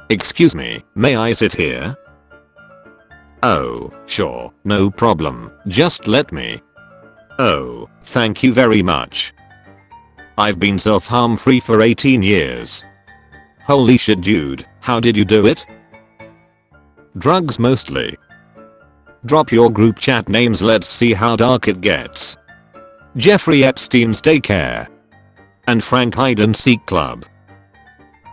Excuse me, may I sit here? Oh, sure, no problem, just let me. Oh, thank you very much. I've been self-harm free for 18 years. Holy shit dude, how did you do it? Drugs mostly. Drop your group chat names, let's see how dark it gets. Jeffrey Epstein's daycare. And Frank Hide and Seek Club.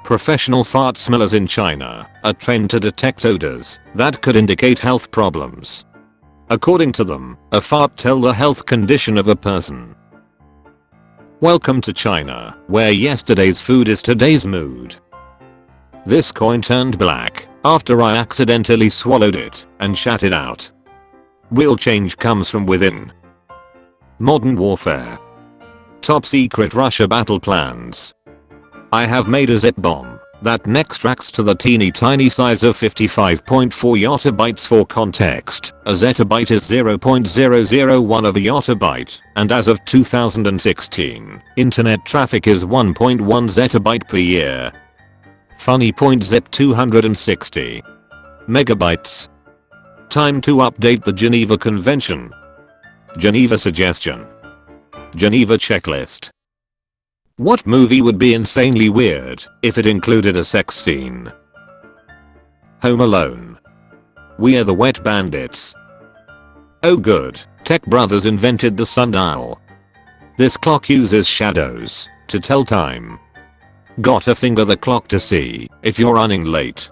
Professional fart smellers in China are trained to detect odors that could indicate health problems. According to them, a fart tells the health condition of a person. Welcome to China, where yesterday's food is today's mood. This coin turned black after I accidentally swallowed it and shat it out. Real change comes from within. Modern warfare. Top secret Russia battle plans. I have made a zip bomb that extracts to the teeny tiny size of 55.4 yottabytes. For context, a zettabyte is 0.001 of a yottabyte, and as of 2016, internet traffic is 1.1 zettabyte per year. Funny point, zip 260 megabytes. Time to update the Geneva Convention. Geneva suggestion. Geneva checklist. What movie would be insanely weird if it included a sex scene? Home Alone. We're the Wet Bandits. Oh good, Tech Brothers invented the sundial. This clock uses shadows to tell time. Gotta finger the clock to see if you're running late.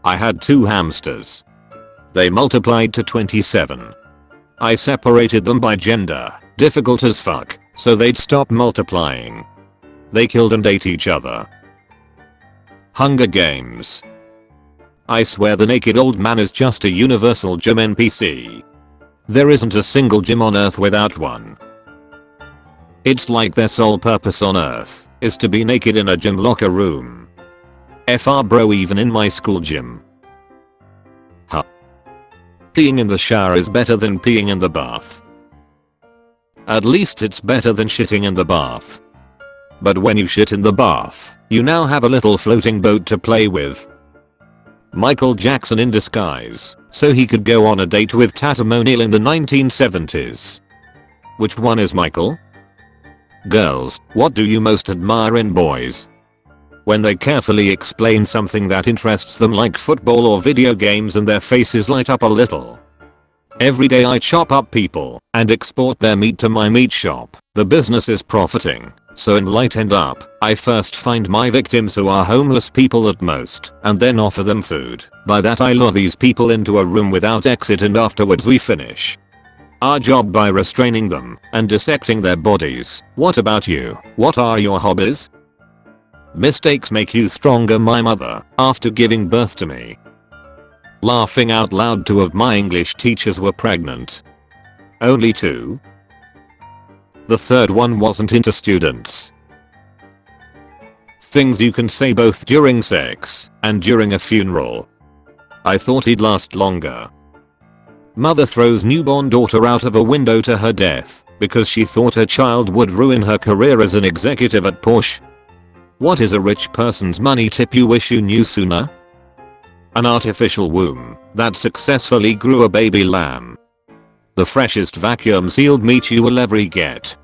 I had 2 hamsters. They multiplied to 27. I separated them by gender, difficult as fuck, so they'd stop multiplying. They killed and ate each other. Hunger Games. I swear the naked old man is just a universal gym NPC. There isn't a single gym on earth without one. It's like their sole purpose on earth is to be naked in a gym locker room. FR bro, even in my school gym. Huh. Peeing in the shower is better than peeing in the bath. At least it's better than shitting in the bath. But when you shit in the bath, you now have a little floating boat to play with. Michael Jackson in disguise, so he could go on a date with Tatamoniel in the 1970s. Which one is Michael? Girls, what do you most admire in boys? When they carefully explain something that interests them, like football or video games, and their faces light up a little. Every day I chop up people and export their meat to my meat shop. The business is profiting, so enlightened up, I first find my victims, who are homeless people at most, and then offer them food. By that I lure these people into a room without exit, and afterwards we finish our job by restraining them and dissecting their bodies. What about you? What are your hobbies? Mistakes make you stronger. My mother, after giving birth to me. Laughing out loud, 2 of my English teachers were pregnant. Only 2? The third one wasn't into students. Things you can say both during sex and during a funeral. I thought he'd last longer. Mother throws newborn daughter out of a window to her death because she thought her child would ruin her career as an executive at Porsche. What is a rich person's money tip you wish you knew sooner? An artificial womb that successfully grew a baby lamb. The freshest vacuum sealed meat you will ever get.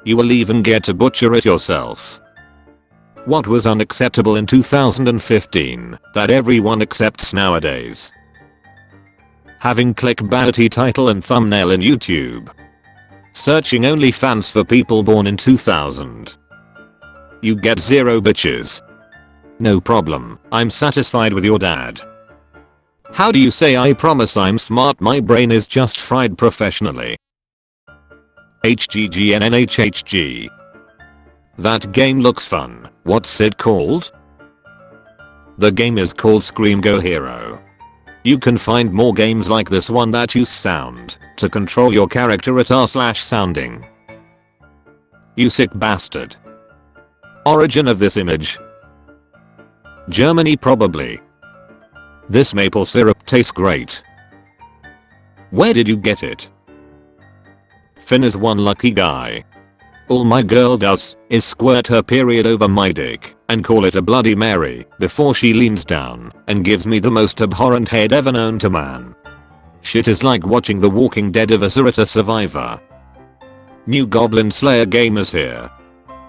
You will even get to butcher it yourself. What was unacceptable in 2015 that everyone accepts nowadays? Having clickbaity title and thumbnail in YouTube. Searching OnlyFans for people born in 2000. You get 0 bitches. No problem, I'm satisfied with your dad. How do you say I promise I'm smart, my brain is just fried professionally? HGGNNHHG. That game looks fun. What's it called? The game is called Scream Go Hero. You can find more games like this one that use sound to control your character at r/sounding. You sick bastard. Origin of this image. Germany probably. This maple syrup tastes great. Where did you get it? Finn is one lucky guy. All my girl does is squirt her period over my dick and call it a Bloody Mary before she leans down and gives me the most abhorrent head ever known to man. Shit is like watching The Walking Dead eviscerate a survivor. New Goblin Slayer game is here.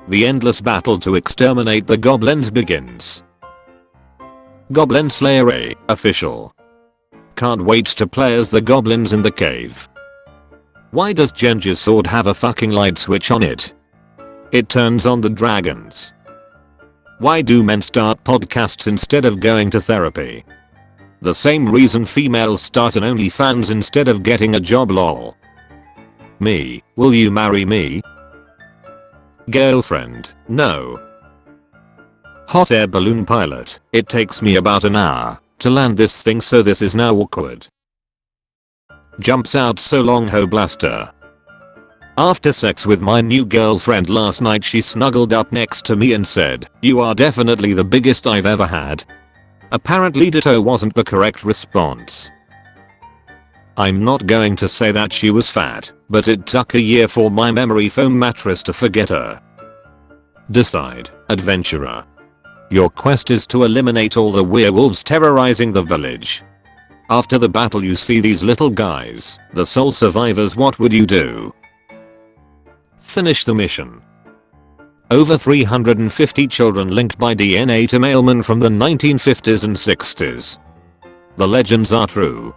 The endless battle to exterminate the goblins begins. Goblin Slayer A official. Can't wait to play as the goblins in the cave. Why does Genji's sword have a fucking light switch on it? It turns on the dragons. Why do men start podcasts instead of going to therapy? The same reason females start an OnlyFans instead of getting a job, lol. Me, will you marry me? Girlfriend, no. Hot air balloon pilot, it takes me about an hour to land this thing, so this is now awkward. Jumps out so long, ho blaster. After sex with my new girlfriend last night, she snuggled up next to me and said, "You are definitely the biggest I've ever had." Apparently ditto wasn't the correct response. I'm not going to say that she was fat, but it took a year for my memory foam mattress to forget her. Decide, adventurer. Your quest is to eliminate all the werewolves terrorizing the village. After the battle you see these little guys, the sole survivors. What would you do? Finish the mission. Over 350 children linked by DNA to mailmen from the 1950s and 60s. The legends are true.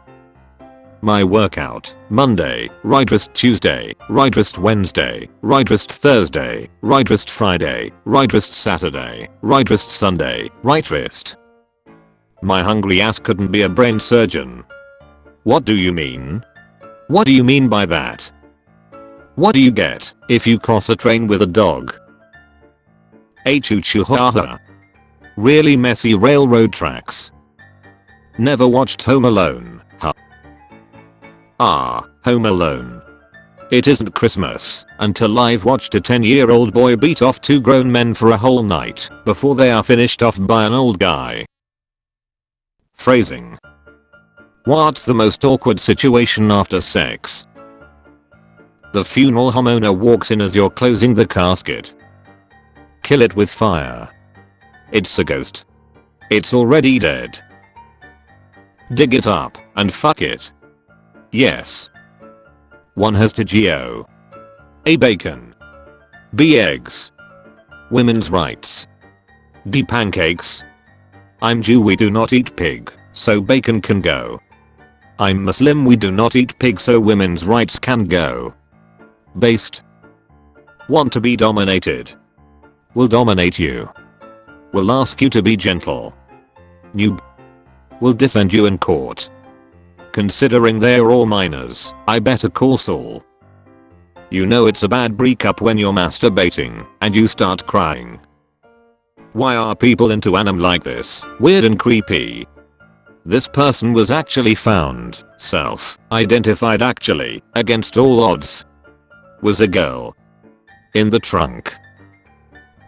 My workout: Monday, right wrist; Tuesday, right wrist; Wednesday, right wrist; Thursday, right wrist; Friday, right wrist; Saturday, right wrist; Sunday, right wrist. My hungry ass couldn't be a brain surgeon. What do you mean? What do you mean by that? What do you get if you cross a train with a dog? A choo choo ha ha. Really messy railroad tracks. Never watched Home Alone, huh? Ah, Home Alone. It isn't Christmas until I've watched a 10-year-old boy beat off 2 grown men for a whole night before they are finished off by an old guy. Phrasing. What's the most awkward situation after sex? The funeral home owner walks in as you're closing the casket. Kill it with fire. It's a ghost. It's already dead. Dig it up and fuck it. Yes. 1 has to go. A. Bacon. B. Eggs. Women's rights. D. Pancakes. I'm Jew, we do not eat pig, so bacon can go. I'm Muslim, we do not eat pig, so women's rights can go. Based. Want to be dominated. Will dominate you. Will ask you to be gentle. Noob. Will defend you in court. Considering they're all minors, I better call Saul. You know it's a bad breakup when you're masturbating and you start crying. Why are people into anime like this? Weird and creepy. This person was actually found, self-identified actually, against all odds. Was a girl. In the trunk.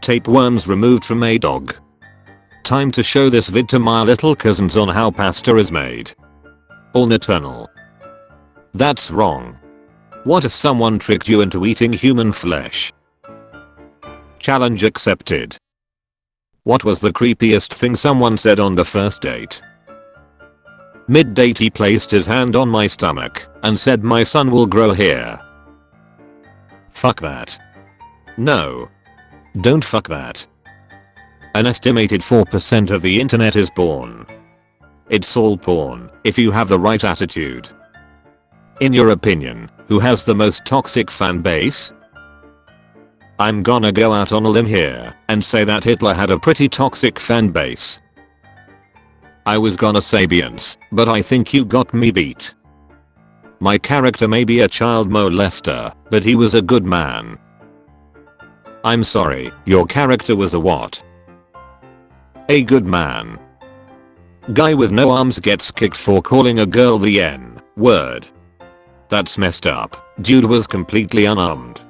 Tapeworms removed from a dog. Time to show this vid to my little cousins on how pasta is made. All eternal. That's wrong. What if someone tricked you into eating human flesh? Challenge accepted. What was the creepiest thing someone said on the first date? Mid-date he placed his hand on my stomach and said, "My son will grow here." Fuck that. No. Don't fuck that. An estimated 4% of the internet is porn. It's all porn if you have the right attitude. In your opinion, who has the most toxic fan base? I'm gonna go out on a limb here and say that Hitler had a pretty toxic fan base. I was gonna say Beyonce, but I think you got me beat. My character may be a child molester, but he was a good man. I'm sorry, your character was a what? A good man. Guy with no arms gets kicked for calling a girl the N-word. That's messed up. Dude was completely unarmed.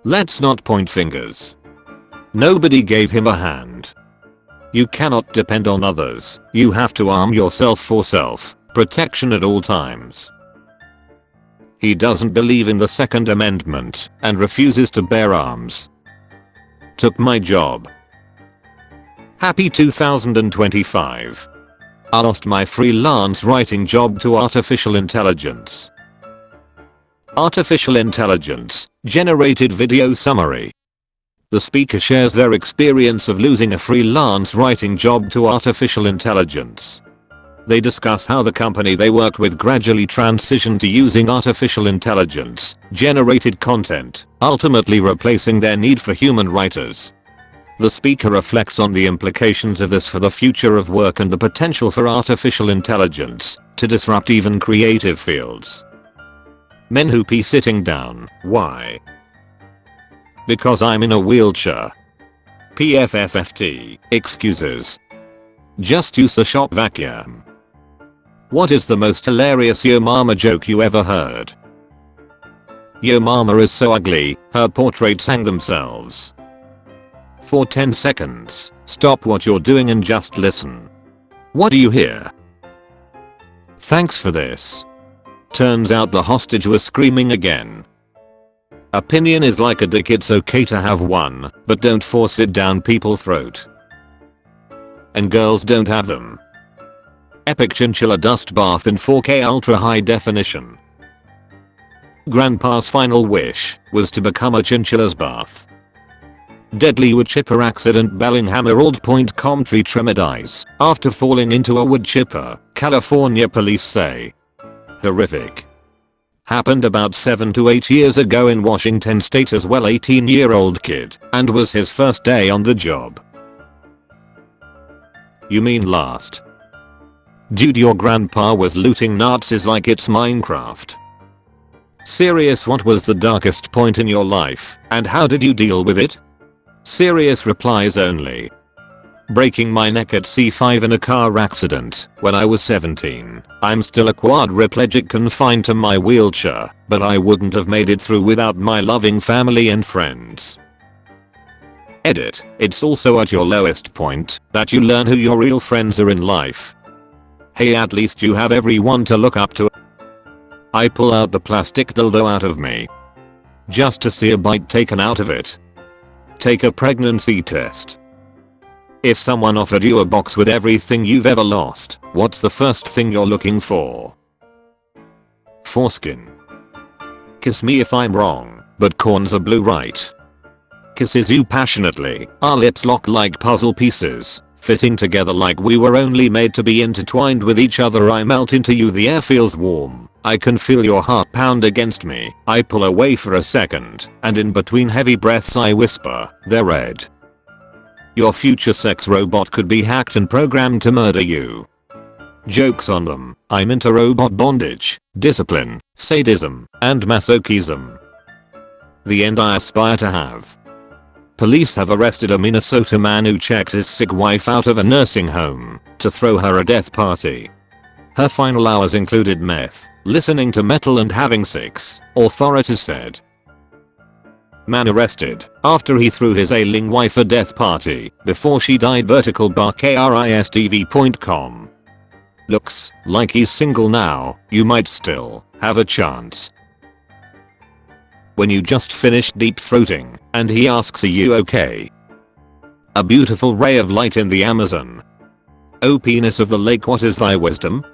Let's not point fingers. Nobody gave him a hand. You cannot depend on others. You have to arm yourself for self-protection at all times. He doesn't believe in the Second Amendment and refuses to bear arms. Took my job. Happy 2025. I lost my freelance writing job to artificial intelligence. Artificial intelligence generated video summary. The speaker shares their experience of losing a freelance writing job to artificial intelligence. They discuss how the company they worked with gradually transitioned to using artificial intelligence generated content, ultimately replacing their need for human writers. The speaker reflects on the implications of this for the future of work and the potential for artificial intelligence to disrupt even creative fields. Men who pee sitting down. Why? Because I'm in a wheelchair. PFFFT. Excuses. Just use the shop vacuum. What is the most hilarious Yo Mama joke you ever heard? Yo Mama is so ugly, her portraits hang themselves. For 10 seconds, stop what you're doing and just listen. What do you hear? Thanks for this. Turns out the hostage was screaming again. Opinion is like a dick, it's okay to have one, but don't force it down people's throat. And girls don't have them. Epic chinchilla dust bath in 4K ultra high definition. Grandpa's final wish was to become a chinchilla's bath. Deadly wood chipper accident, Bellingham Herald Point Comtree traumatized after falling into a wood chipper, California police say. Horrific. Happened about 7 to 8 years ago in Washington state as well, 18-year-old kid, and was his first day on the job. You mean last? Dude, your grandpa was looting Nazis like it's Minecraft. Serious, what was the darkest point in your life, and how did you deal with it? Serious replies only. Breaking my neck at C5 in a car accident when I was 17. I'm still a quadriplegic confined to my wheelchair, but I wouldn't have made it through without my loving family and friends. Edit. It's also at your lowest point that you learn who your real friends are in life. Hey, at least you have everyone to look up to. I pull out the plastic dildo out of me. Just to see a bite taken out of it. Take a pregnancy test. If someone offered you a box with everything you've ever lost, what's the first thing you're looking for? Foreskin. Kiss me if I'm wrong, but corns are blue, right? Kisses you passionately, our lips lock like puzzle pieces, fitting together like we were only made to be intertwined with each other. I melt into you, the air feels warm, I can feel your heart pound against me. I pull away for a second, and in between heavy breaths I whisper, they're red. Your future sex robot could be hacked and programmed to murder you. Jokes on them. I'm into robot bondage, discipline, sadism, and masochism. The end I aspire to have. Police have arrested a Minnesota man who checked his sick wife out of a nursing home to throw her a death party. Her final hours included meth, listening to metal, and having sex, authorities said. Man arrested after he threw his ailing wife a death party before she died. Vertical bar KRISTV.com. Looks like he's single now. You might still have a chance. When you just finished deep throating and he asks, are you okay? A beautiful ray of light in the Amazon. O penis of the lake, what is thy wisdom?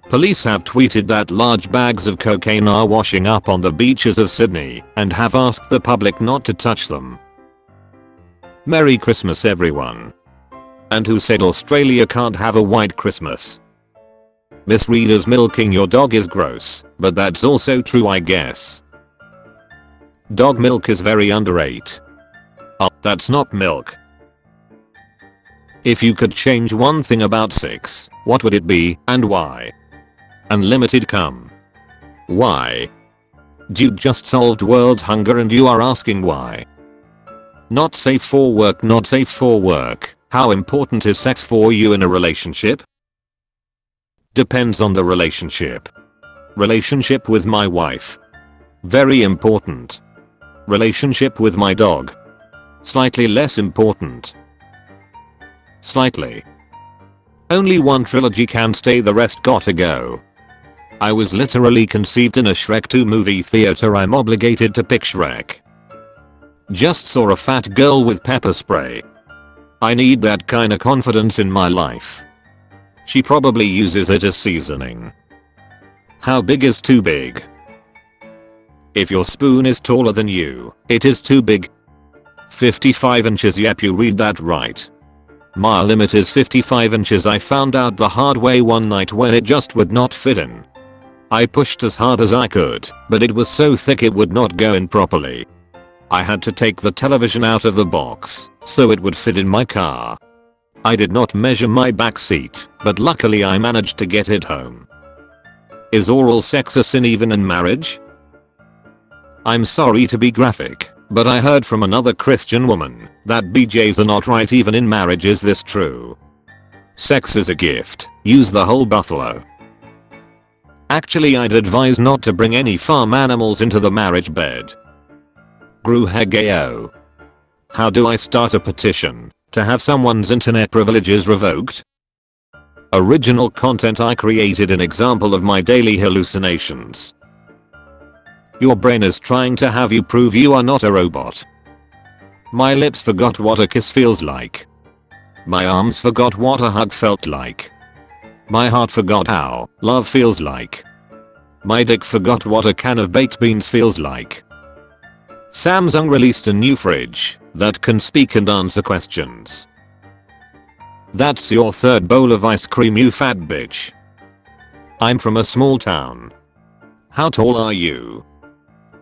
Police have tweeted that large bags of cocaine are washing up on the beaches of Sydney and have asked the public not to touch them. Merry Christmas everyone. And who said Australia can't have a white Christmas? Miss Reader's milking your dog is gross, but that's also true, I guess. Dog milk is very underrated. Oh, that's not milk. If you could change one thing about sex, what would it be and why? Unlimited cum. Why? Dude just solved world hunger and you are asking why. Not safe for work, not safe for work. How important is sex for you in a relationship? Depends on the relationship. Relationship with my wife. Very important. Relationship with my dog. Slightly less important. Slightly. Only one trilogy can stay, the rest gotta go. I was literally conceived in a Shrek 2 movie theater. I'm obligated to pick Shrek. Just saw a fat girl with pepper spray. I need that kinda confidence in my life. She probably uses it as seasoning. How big is too big? If your spoon is taller than you, it is too big. 55 inches. Yep, you read that right. My limit is 55 inches. I found out the hard way one night when it just would not fit in. I pushed as hard as I could, but it was so thick it would not go in properly. I had to take the television out of the box so it would fit in my car. I did not measure my back seat, but luckily I managed to get it home. Is oral sex a sin even in marriage? I'm sorry to be graphic, but I heard from another Christian woman that BJs are not right even in marriage. Is this true? Sex is a gift, use the whole buffalo. Actually, I'd advise not to bring any farm animals into the marriage bed. Gruhegeo. How do I start a petition to have someone's internet privileges revoked? Original content I created an example of my daily hallucinations. Your brain is trying to have you prove you are not a robot. My lips forgot what a kiss feels like. My arms forgot what a hug felt like. My heart forgot how love feels like. My dick forgot what a can of baked beans feels like. Samsung released a new fridge that can speak and answer questions. That's your third bowl of ice cream, you fat bitch. I'm from a small town. How tall are you?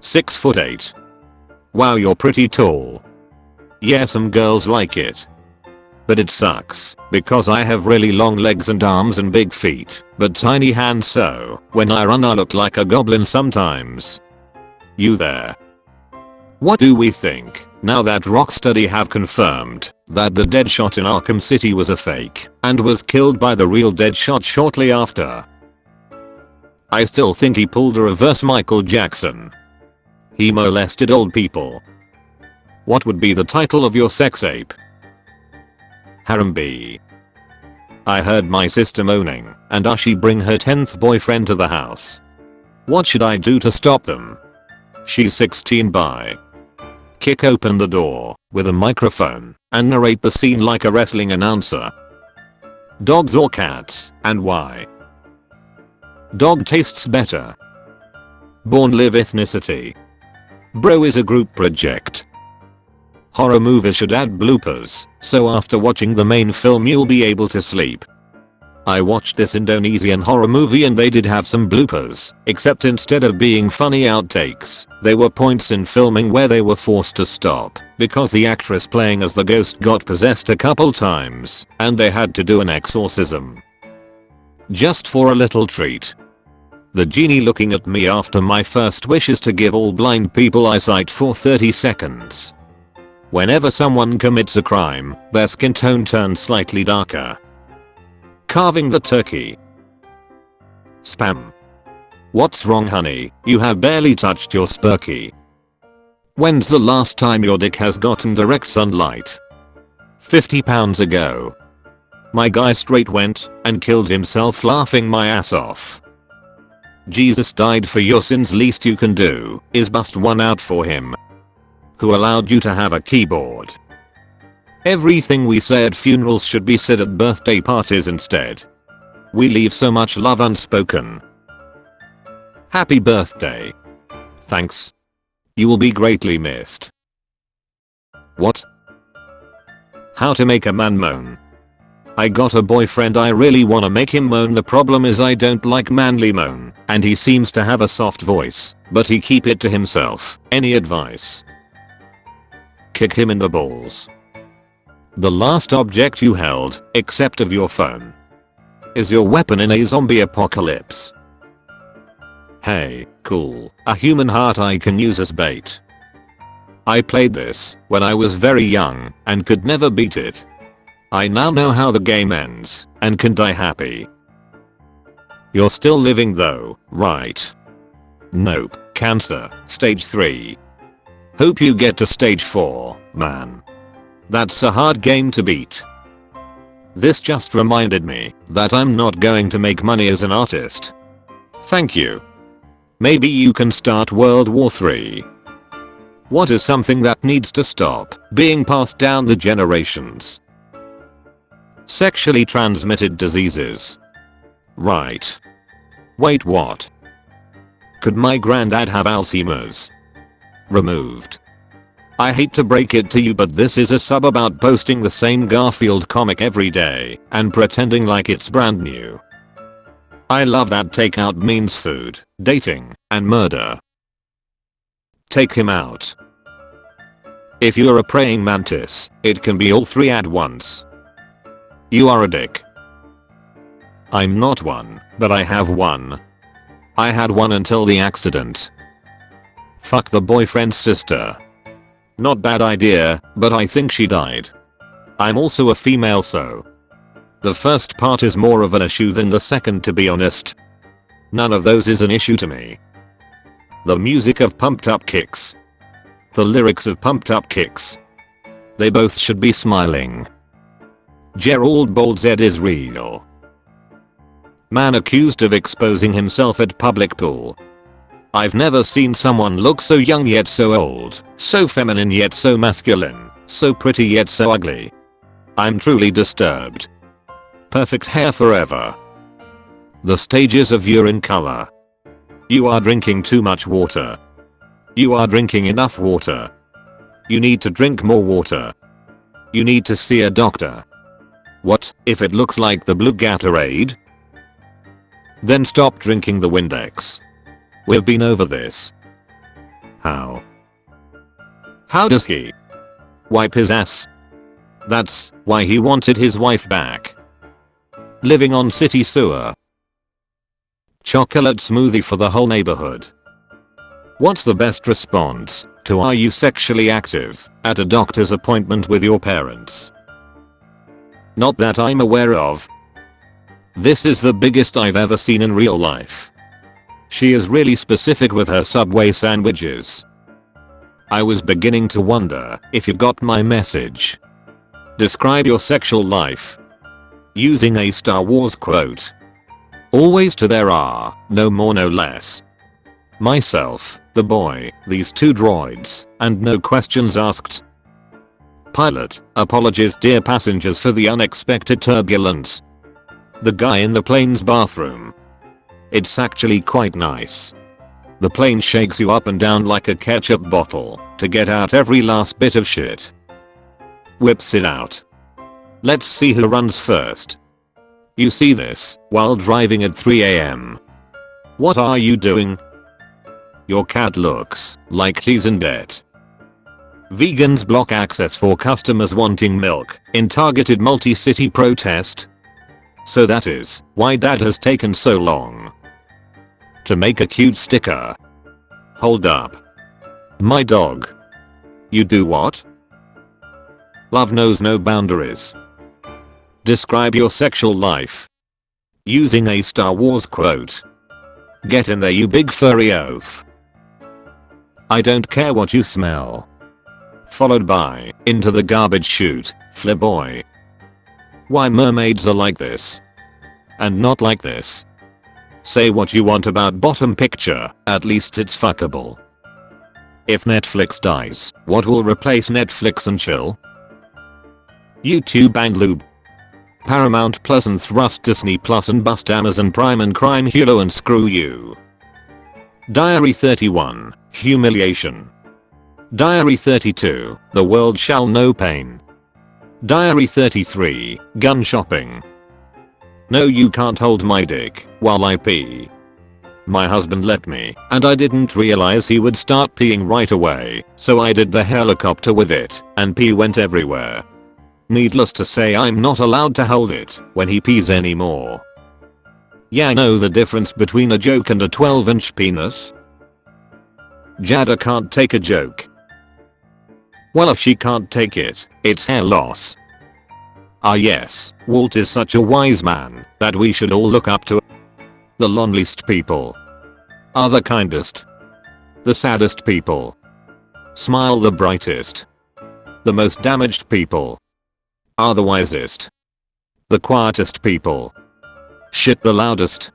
6'8". Wow, you're pretty tall. Yeah, some girls like it. But it sucks, because I have really long legs and arms and big feet, but tiny hands, so when I run I look like a goblin sometimes. You there? What do we think now that Rocksteady have confirmed that the Deadshot in Arkham City was a fake and was killed by the real Deadshot shortly after? I still think he pulled a reverse Michael Jackson. He molested old people. What would be the title of your sex ape? Harambe. I heard my sister moaning and Ashi bring her 10th boyfriend to the house. What should I do to stop them? She's 16 by. Kick open the door with a microphone and narrate the scene like a wrestling announcer. Dogs or cats, and why? Dog tastes better. Born live ethnicity. Bro is a group project. Horror movies should add bloopers, so after watching the main film you'll be able to sleep. I watched this Indonesian horror movie and they did have some bloopers, except instead of being funny outtakes, they were points in filming where they were forced to stop because the actress playing as the ghost got possessed a couple times and they had to do an exorcism. Just for a little treat. The genie looking at me after my first wish is to give all blind people eyesight for 30 seconds. Whenever someone commits a crime, their skin tone turns slightly darker. Carving the turkey. Spam. What's wrong, honey? You have barely touched your spurky. When's the last time your dick has gotten direct sunlight? 50 pounds ago. My guy straight went and killed himself laughing my ass off. Jesus died for your sins, least you can do is bust one out for him. Who allowed you to have a keyboard? Everything we say at funerals should be said at birthday parties instead. We leave so much love unspoken. Happy birthday. Thanks. You will be greatly missed. What? How to make a man moan. I got a boyfriend, I really wanna make him moan. The problem is I don't like manly moan, and he seems to have a soft voice, but he keep it to himself. Any advice? Kick him in the balls. The last object you held, except of your phone, is your weapon in a zombie apocalypse. Hey, cool, a human heart I can use as bait. I played this when I was very young and could never beat it. I now know how the game ends and can die happy. You're still living though, right? Nope, cancer, stage 3. Hope you get to stage 4, man. That's a hard game to beat. This just reminded me that I'm not going to make money as an artist. Thank you. Maybe you can start World War 3. What is something that needs to stop being passed down the generations? Sexually transmitted diseases. Right. Wait, what? Could my granddad have Alzheimer's? Removed. I hate to break it to you, but this is a sub about posting the same Garfield comic every day and pretending like it's brand new. I love that takeout means food, dating, and murder. Take him out. If you're a praying mantis, it can be all three at once. You are a dick. I'm not one, but I have one. I had one until the accident. Fuck the boyfriend's sister. Not bad idea, but I think she died. I'm also a female, so the first part is more of an issue than the second, to be honest. None of those is an issue to me. The music of Pumped Up Kicks. The lyrics of Pumped Up Kicks. They both should be smiling. Gerald Bald Z is real. Man accused of exposing himself at public pool. I've never seen someone look so young yet so old, so feminine yet so masculine, so pretty yet so ugly. I'm truly disturbed. Perfect hair forever. The stages of urine color. You are drinking too much water. You are drinking enough water. You need to drink more water. You need to see a doctor. What if it looks like the blue Gatorade? Then stop drinking the Windex. We've been over this. How? How does he wipe his ass? That's why he wanted his wife back. Living on city sewer. Chocolate smoothie for the whole neighborhood. What's the best response to "Are you sexually active?" at a doctor's appointment with your parents? Not that I'm aware of. This is the biggest I've ever seen in real life. She is really specific with her Subway sandwiches. I was beginning to wonder if you got my message. Describe your sexual life using a Star Wars quote. Always to there are, no more no less. Myself, the boy, these two droids, and no questions asked. Pilot, apologies dear passengers for the unexpected turbulence. The guy in the plane's bathroom. It's actually quite nice. The plane shakes you up and down like a ketchup bottle to get out every last bit of shit. Whips it out. Let's see who runs first. You see this while driving at 3 AM. What are you doing? Your cat looks like he's in debt. Vegans block access for customers wanting milk in targeted multi-city protest. So that is why dad has taken so long to make a cute sticker. Hold up. My dog. You do what? Love knows no boundaries. Describe your sexual life using a Star Wars quote. Get in there you big furry oaf. I don't care what you smell. Followed by, into the garbage chute, Flaboy. Why mermaids are like this and not like this. Say what you want about bottom picture, at least it's fuckable. If Netflix dies, what will replace Netflix and chill? YouTube and Lube. Paramount Plus and Thrust Disney Plus and bust Amazon Prime and Crime Hulu and screw you. Diary 31, Humiliation. Diary 32, The World Shall Know Pain. Diary 33, Gun Shopping. No, you can't hold my dick while I pee. My husband let me, and I didn't realize he would start peeing right away, so I did the helicopter with it, and pee went everywhere. Needless to say, I'm not allowed to hold it when he pees anymore. Yeah, I know the difference between a joke and a 12-inch penis. Jada can't take a joke. Well, if she can't take it, it's hair loss. Ah yes, Walt is such a wise man that we should all look up to. The loneliest people are the kindest. The saddest people smile the brightest. The most damaged people are the wisest. The quietest people shit the loudest.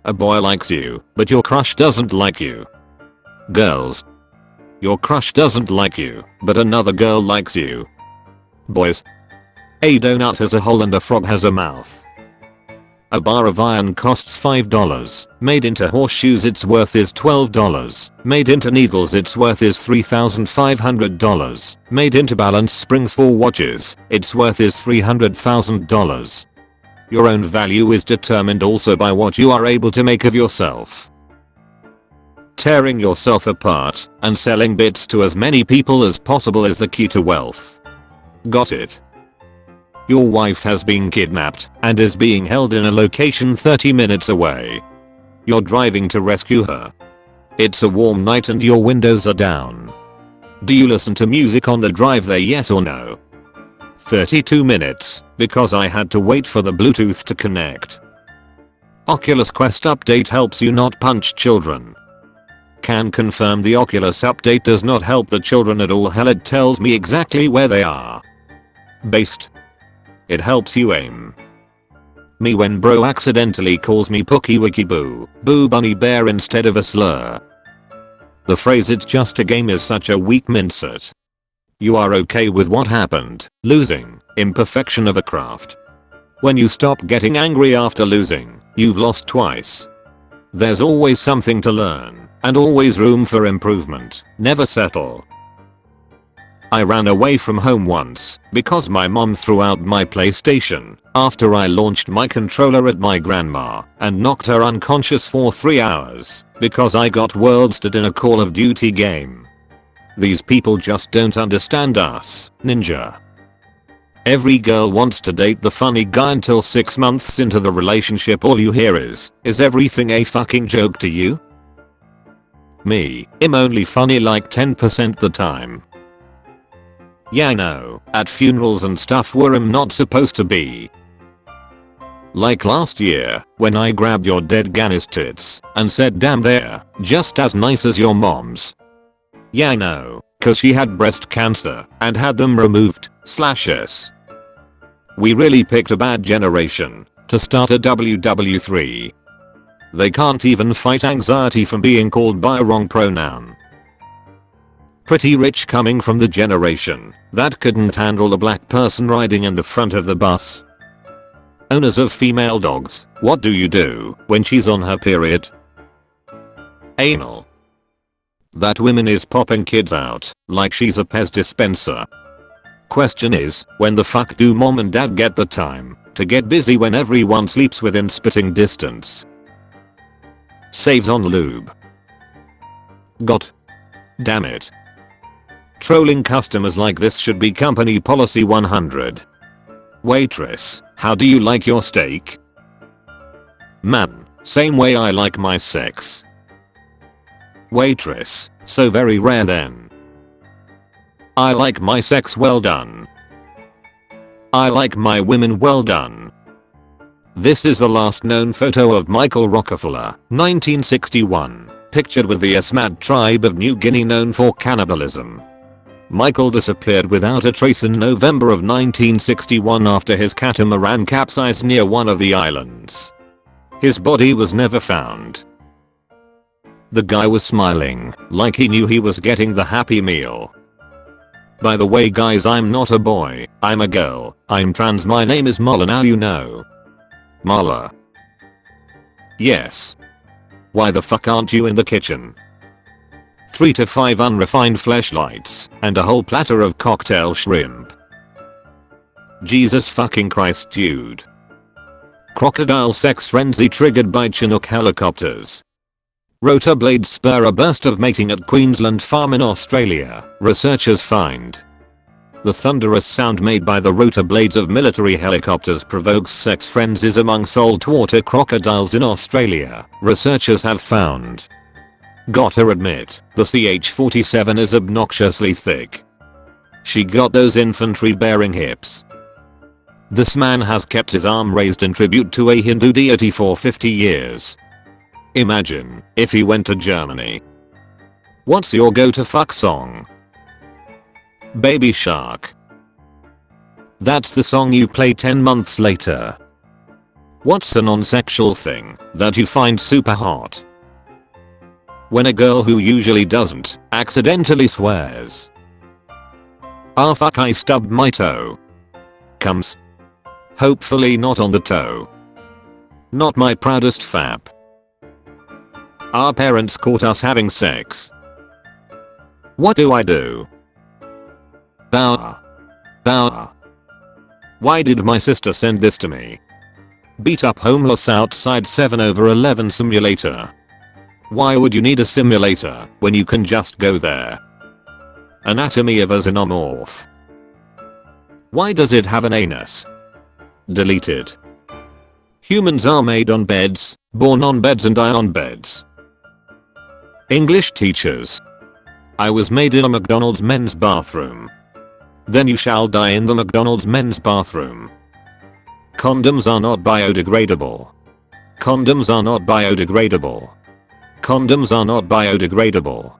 A boy likes you, but your crush doesn't like you. Girls. Your crush doesn't like you, but another girl likes you. Boys. A donut has a hole and a frog has a mouth. A bar of iron costs $5. Made into horseshoes its worth is $12. Made into needles its worth is $3,500. Made into balance springs for watches, its worth is $300,000. Your own value is determined also by what you are able to make of yourself. Tearing yourself apart and selling bits to as many people as possible is the key to wealth. Got it? Your wife has been kidnapped and is being held in a location 30 minutes away. You're driving to rescue her. It's a warm night and your windows are down. Do you listen to music on the drive there, yes or no? 32 minutes, because I had to wait for the Bluetooth to connect. Oculus Quest update helps you not punch children. Can confirm the Oculus update does not help the children at all. Hell, it tells me exactly where they are. Based. It helps you aim. Me when bro accidentally calls me Pookie Wiki Boo, Boo Bunny Bear instead of a slur. The phrase "it's just a game" is such a weak mindset. You are okay with what happened, losing, imperfection of a craft. When you stop getting angry after losing, you've lost twice. There's always something to learn, and always room for improvement. Never settle. I ran away from home once because my mom threw out my PlayStation after I launched my controller at my grandma and knocked her unconscious for 3 hours because I got world-stud in a Call of Duty game. These people just don't understand us, ninja. Every girl wants to date the funny guy until 6 months into the relationship all you hear is everything a fucking joke to you? Me, I'm only funny like 10% the time. Yeah, no, at funerals and stuff where I'm not supposed to be. Like last year, when I grabbed your dead Gannis tits and said damn they're just as nice as your mom's. Yeah, no, cause she had breast cancer and had them removed, /s. We really picked a bad generation to start a WW3. They can't even fight anxiety from being called by a wrong pronoun. Pretty rich coming from the generation that couldn't handle a black person riding in the front of the bus. Owners of female dogs, what do you do when she's on her period? Anal. That woman is popping kids out like she's a Pez dispenser. Question is, when the fuck do mom and dad get the time to get busy when everyone sleeps within spitting distance? Saves on lube. God damn it. Trolling customers like this should be company policy 100. Waitress, how do you like your steak? Man, same way I like my sex. Waitress, so very rare then. I like my sex well done. I like my women well done. This is the last known photo of Michael Rockefeller, 1961, pictured with the Asmat tribe of New Guinea known for cannibalism. Michael disappeared without a trace in November of 1961 after his catamaran capsized near one of the islands. His body was never found. The guy was smiling, like he knew he was getting the happy meal. By the way guys, I'm not a boy, I'm a girl, I'm trans, my name is Mala, now you know. Mala. Yes. Why the fuck aren't you in the kitchen? 3 to 5 unrefined fleshlights and a whole platter of cocktail shrimp. Jesus fucking Christ, dude. Crocodile sex frenzy triggered by Chinook helicopters. Rotor blades spur a burst of mating at Queensland farm in Australia, researchers find. The thunderous sound made by the rotor blades of military helicopters provokes sex frenzies among saltwater crocodiles in Australia, researchers have found. Gotta admit, the CH-47 is obnoxiously thick. She got those infantry bearing hips. This man has kept his arm raised in tribute to a Hindu deity for 50 years. Imagine if he went to Germany. What's your go-to fuck song? Baby Shark. That's the song you play 10 months later. What's a non-sexual thing that you find super hot? When a girl who usually doesn't accidentally swears. Ah fuck, I stubbed my toe. Comes. Hopefully not on the toe. Not my proudest fap. Our parents caught us having sex. What do I do? Bow. Bow. Why did my sister send this to me? Beat up homeless outside 7/11 simulator. Why would you need a simulator when you can just go there? Anatomy of a xenomorph. Why does it have an anus? Deleted. Humans are made on beds, born on beds and die on beds. English teachers. I was made in a McDonald's men's bathroom. Then you shall die in the McDonald's men's bathroom. Condoms are not biodegradable. Condoms are not biodegradable. Condoms are not biodegradable.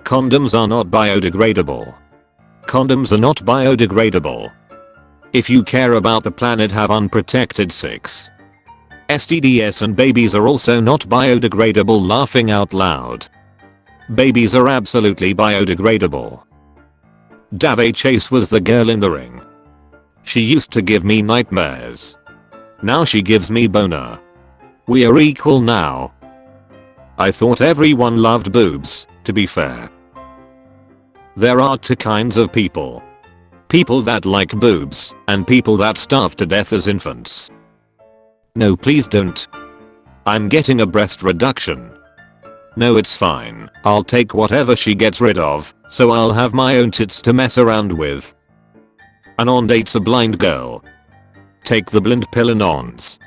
Condoms are not biodegradable. Condoms are not biodegradable. If you care about the planet, have unprotected sex. STDs and babies are also not biodegradable. Laughing out loud. Babies are absolutely biodegradable. Dave Chase was the girl in the ring. She used to give me nightmares. Now she gives me boner. We are equal now. I thought everyone loved boobs, to be fair. There are two kinds of people. People that like boobs, and people that starve to death as infants. No, please don't. I'm getting a breast reduction. No, it's fine. I'll take whatever she gets rid of, so I'll have my own tits to mess around with. Anon dates a blind girl. Take the blind pill, Anons.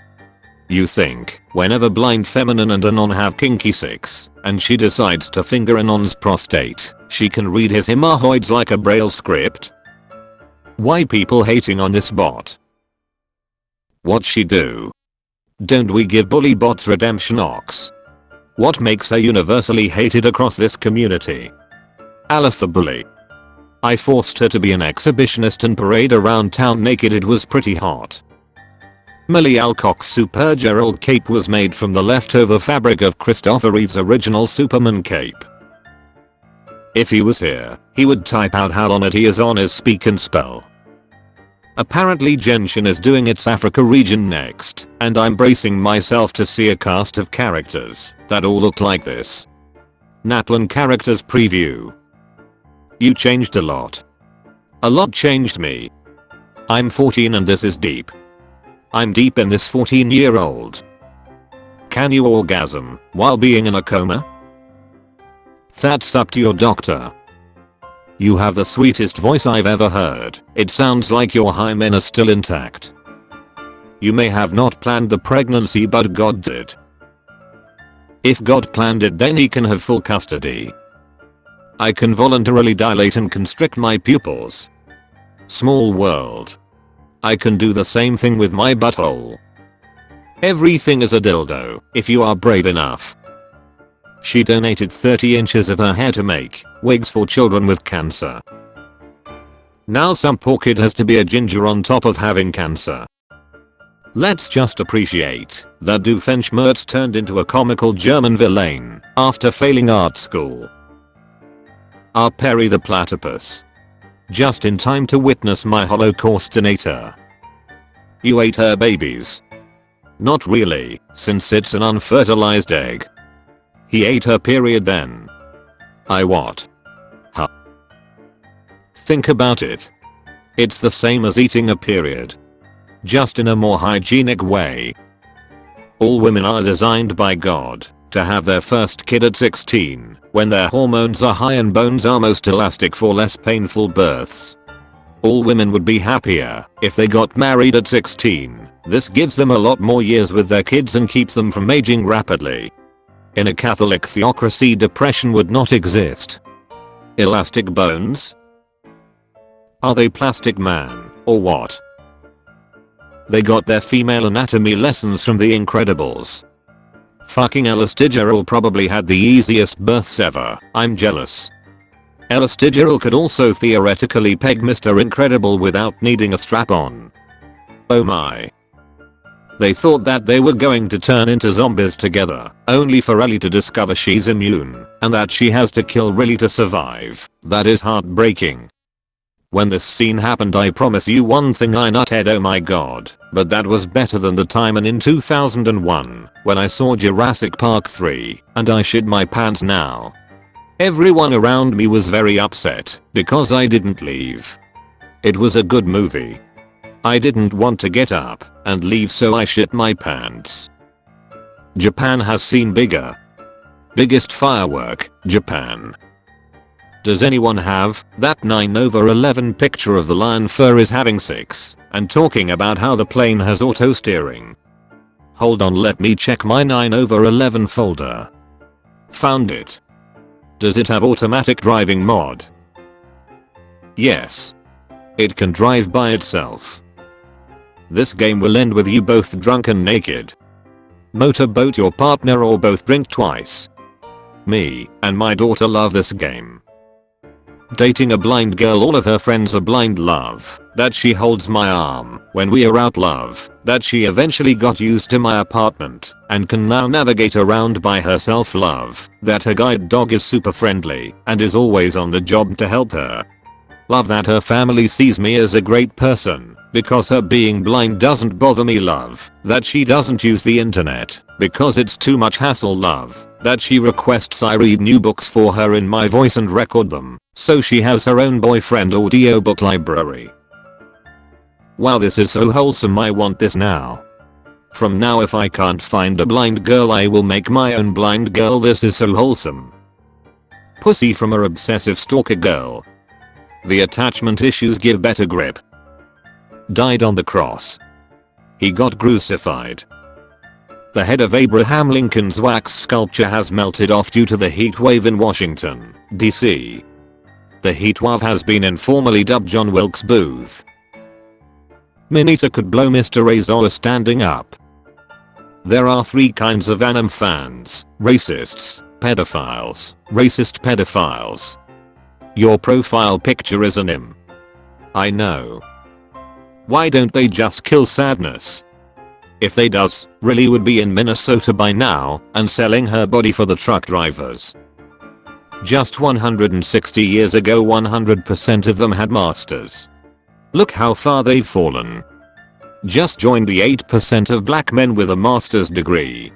You think, whenever blind feminine and Anon have kinky sex, and she decides to finger Anon's prostate, she can read his hemorrhoids like a braille script? Why people hating on this bot? What'd she do? Don't we give bully bots redemption arcs? What makes her universally hated across this community? Alice the bully. I forced her to be an exhibitionist and parade around town naked. It was pretty hot. Millie Alcock's Supergirl cape was made from the leftover fabric of Christopher Reeve's original Superman cape. If he was here, he would type out how long it is on his speak and spell. Apparently Genshin is doing its Africa region next, and I'm bracing myself to see a cast of characters that all look like this. Natlan characters preview. You changed a lot. A lot changed me. I'm 14 and this is deep. I'm deep in this 14-year-old. Can you orgasm while being in a coma? That's up to your doctor. You have the sweetest voice I've ever heard. It sounds like your hymen are still intact. You may have not planned the pregnancy, but God did. If God planned it, then he can have full custody. I can voluntarily dilate and constrict my pupils. Small world. I can do the same thing with my butthole. Everything is a dildo, if you are brave enough. She donated 30 inches of her hair to make wigs for children with cancer. Now some poor kid has to be a ginger on top of having cancer. Let's just appreciate that Doofenshmirtz turned into a comical German villain after failing art school. Our Perry the platypus. Just in time to witness my Holocaustinator. You ate her babies. Not really, since it's an unfertilized egg. He ate her period then. I what? Huh. Think about it. It's the same as eating a period. Just in a more hygienic way. All women are designed by God to have their first kid at 16, when their hormones are high and bones are most elastic for less painful births. All women would be happier if they got married at 16. This gives them a lot more years with their kids and keeps them from aging rapidly. In a Catholic theocracy, depression would not exist. Elastic bones? Are they Plastic Man, or what? They got their female anatomy lessons from The Incredibles. Fucking Elastigirl probably had the easiest births ever. I'm jealous. Elastigirl could also theoretically peg Mr. Incredible without needing a strap-on. Oh my. They thought that they were going to turn into zombies together, only for Ellie to discover she's immune, and that she has to kill Riley to survive. That is heartbreaking. When this scene happened, I promise you one thing, I nutted, oh my god, but that was better than the time in 2001 when I saw Jurassic Park 3 and I shit my pants now. Everyone around me was very upset because I didn't leave. It was a good movie. I didn't want to get up and leave, so I shit my pants. Japan has seen biggest firework, Japan. Does anyone have that 9/11 picture of the lion fur is having sex and talking about how the plane has auto steering? Hold on, let me check my 9/11 folder. Found it. Does it have automatic driving mod? Yes. It can drive by itself. This game will end with you both drunk and naked. Motorboat your partner or both drink twice. Me and my daughter love this game. Dating a blind girl, all of her friends are blind, love that she holds my arm when we are out, love that she eventually got used to my apartment and can now navigate around by herself, love that her guide dog is super friendly and is always on the job to help her. Love that her family sees me as a great person because her being blind doesn't bother me, love that she doesn't use the internet because it's too much hassle, love that she requests I read new books for her in my voice and record them, so she has her own boyfriend audiobook library. Wow, this is so wholesome, I want this now. From now, if I can't find a blind girl, I will make my own blind girl. This is so wholesome. Pussy from her obsessive stalker girl. The attachment issues give better grip. Died on the cross. He got crucified. The head of Abraham Lincoln's wax sculpture has melted off due to the heat wave in Washington, D.C. The heat wave has been informally dubbed John Wilkes Booth. Minita could blow Mr. Razor standing up. There are 3 kinds of anime fans: racists, pedophiles, racist pedophiles. Your profile picture is an im. I know. Why don't they just kill sadness? If they does, Riley would be in Minnesota by now and selling her body for the truck drivers. Just 160 years ago 100% of them had masters. Look how far they've fallen. Just join the 8% of black men with a master's degree.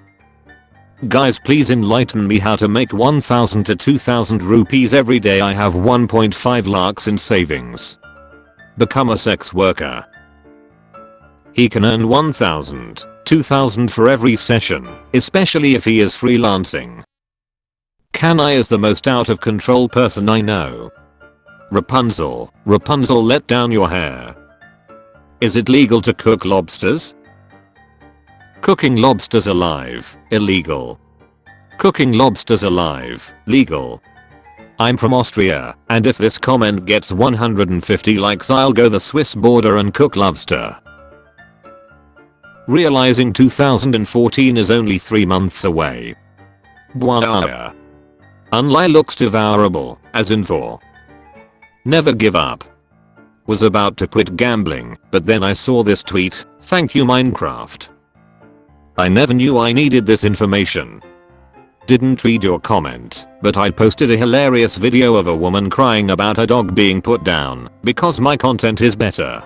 Guys, please enlighten me how to make 1000 to 2000 rupees every day. I have 1.5 lakhs in savings. Become a sex worker. He can earn 1000, 2000 for every session, especially if he is freelancing. Kanai is the most out of control person I know. Rapunzel, Rapunzel, let down your hair. Is it legal to cook lobsters? Cooking lobsters alive, illegal. Cooking lobsters alive, legal. I'm from Austria, and if this comment gets 150 likes, I'll go the Swiss border and cook lobster. Realizing 2014 is only 3 months away. Bwah. Unli looks devourable, as in 4. Never give up. Was about to quit gambling, but then I saw this tweet, thank you Minecraft. I never knew I needed this information. Didn't read your comment, but I posted a hilarious video of a woman crying about her dog being put down because my content is better.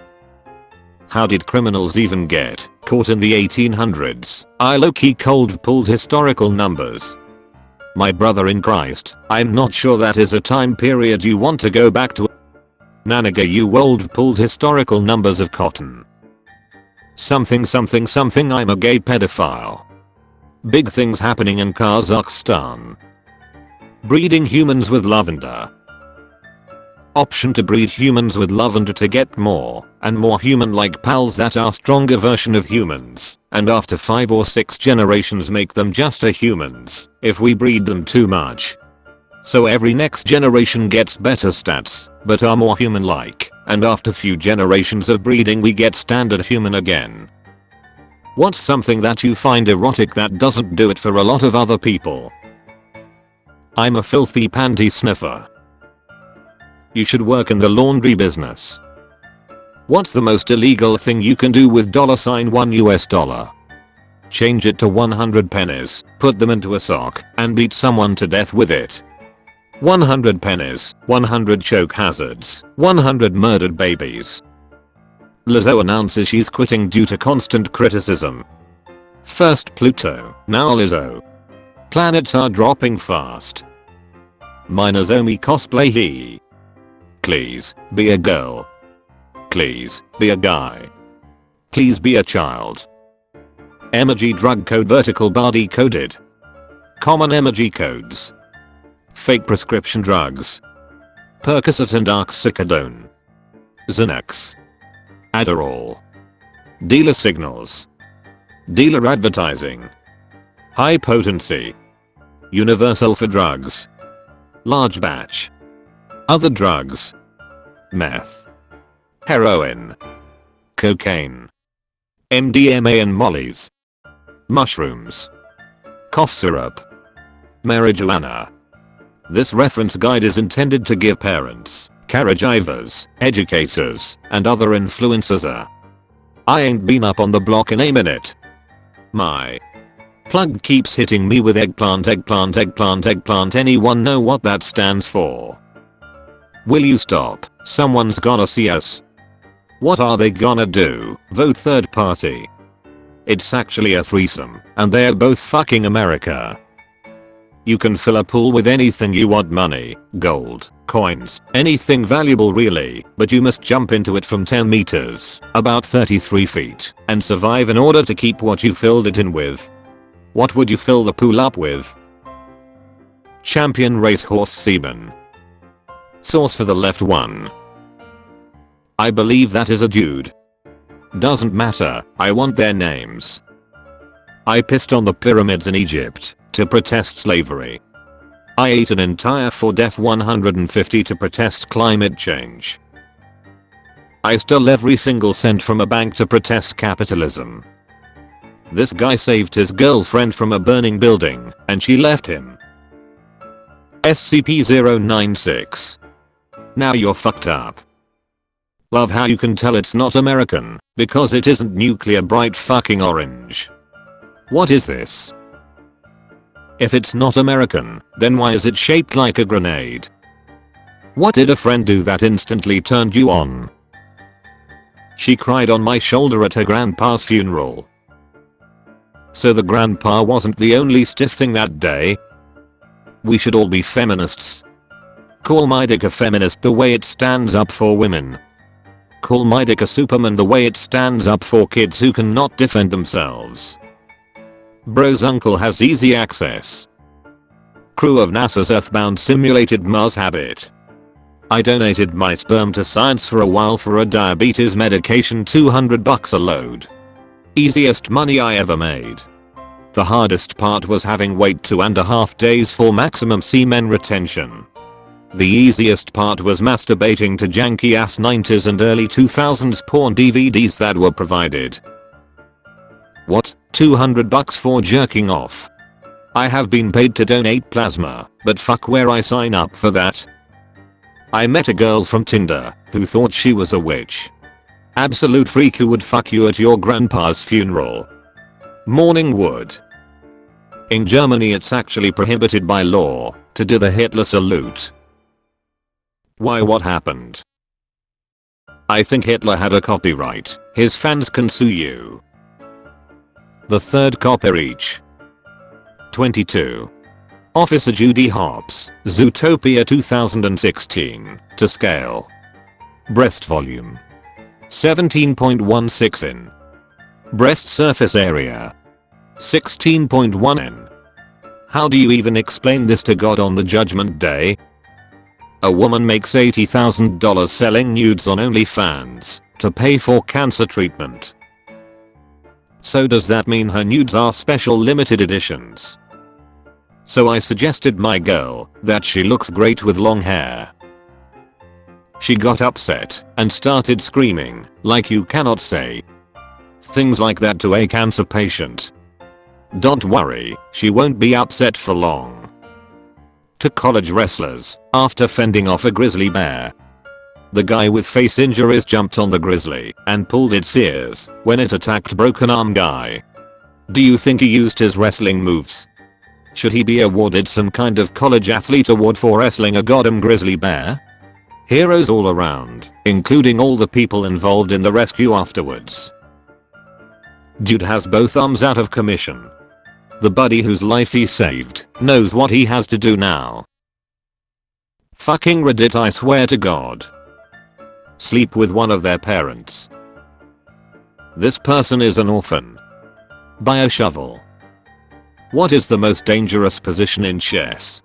How did criminals even get caught in the 1800s? I low-key cold pulled historical numbers. My brother in Christ, I'm not sure that is a time period you want to go back to. Nanaga, you old pulled historical numbers of cotton. Something, I'm a gay pedophile. Big things happening in Kazakhstan. Breeding humans with lavender. Option to breed humans with lavender to get more and more human-like pals that are stronger version of humans, and after 5 or 6 generations make them just a humans if we breed them too much. So every next generation gets better stats, but are more human-like, and after few generations of breeding we get standard human again. What's something that you find erotic that doesn't do it for a lot of other people? I'm a filthy panty sniffer. You should work in the laundry business. What's the most illegal thing you can do with $1 US? Change it to 100 pennies, put them into a sock, and beat someone to death with it. 100 pennies, 100 choke hazards, 100 murdered babies. Lizzo announces she's quitting due to constant criticism. First Pluto, now Lizzo. Planets are dropping fast. Minazomi cosplay he. Please, be a girl. Please, be a guy. Please be a child. Emoji drug code vertical body coded. Common emoji codes. Fake prescription drugs. Percocet and oxycodone. Xanax. Adderall. Dealer signals. Dealer advertising. High potency. Universal for drugs. Large batch. Other drugs. Meth. Heroin. Cocaine. MDMA and mollies. Mushrooms. Cough syrup. Marijuana. This reference guide is intended to give parents, caregivers, educators, and other influencers a I ain't been up on the block in a minute. My plug keeps hitting me with eggplant. Anyone know what that stands for? Will you stop? Someone's gonna see us. What are they gonna do? Vote third party. It's actually a threesome, and they're both fucking America. You can fill a pool with anything you want, money, gold, coins, anything valuable really, but you must jump into it from 10 meters, about 33 feet, and survive in order to keep what you filled it in with. What would you fill the pool up with? Champion racehorse semen. Source for the left one. I believe that is a dude. Doesn't matter, I want their names. I pissed on the pyramids in Egypt to protest slavery. I ate an entire 4Def 150 to protest climate change. I stole every single cent from a bank to protest capitalism. This guy saved his girlfriend from a burning building, and she left him. SCP-096. Now you're fucked up. Love how you can tell it's not American, because it isn't nuclear bright fucking orange. What is this? If it's not American, then why is it shaped like a grenade? What did a friend do that instantly turned you on? She cried on my shoulder at her grandpa's funeral. So the grandpa wasn't the only stiff thing that day? We should all be feminists. Call my dick a feminist the way it stands up for women. Call my dick a superman the way it stands up for kids who cannot defend themselves. Bro's uncle has easy access. Crew of NASA's Earthbound simulated Mars habit. I donated my sperm to science for a while for a diabetes medication, $200 a load. Easiest money I ever made. The hardest part was having wait 2.5 days for maximum semen retention. The easiest part was masturbating to janky ass 90s and early 2000s porn DVDs that were provided. What? $200 for jerking off? I have been paid to donate plasma, but fuck where I sign up for that. I met a girl from Tinder who thought she was a witch. Absolute freak who would fuck you at your grandpa's funeral. Morning wood. In Germany it's actually prohibited by law to do the Hitler salute. Why, what happened? I think Hitler had a copyright. His fans can sue you. The third copper each. 22. Officer Judy Hopps, Zootopia 2016, to scale. Breast volume. 17.16 in. Breast surface area. 16.1 in. How do you even explain this to God on the judgment day? A woman makes $80,000 selling nudes on OnlyFans to pay for cancer treatment. So does that mean her nudes are special limited editions? So I suggested my girl that she looks great with long hair. She got upset and started screaming like you cannot say things like that to a cancer patient. Don't worry, she won't be upset for long. To college wrestlers after fending off a grizzly bear. The guy with face injuries jumped on the grizzly and pulled its ears when it attacked broken arm guy. Do you think he used his wrestling moves? Should he be awarded some kind of college athlete award for wrestling a goddamn grizzly bear? Heroes all around, including all the people involved in the rescue afterwards. Dude has both arms out of commission. The buddy whose life he saved knows what he has to do now. Fucking Reddit, I swear to God. Sleep with one of their parents. This person is an orphan. Buy a shovel. What is the most dangerous position in chess?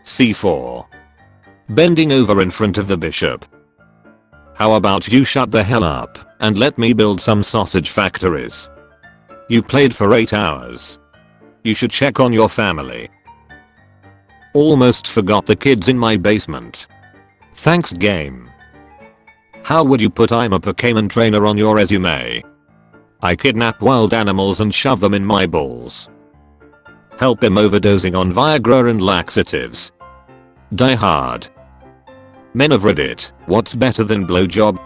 C4. Bending over in front of the bishop. How about you shut the hell up and let me build some sausage factories? You played for 8 hours. You should check on your family. Almost forgot the kids in my basement. Thanks game. How would you put I'm a Pokemon trainer on your resume? I kidnap wild animals and shove them in my balls. Help him overdosing on Viagra and laxatives. Die hard. Men of Reddit, what's better than blowjob?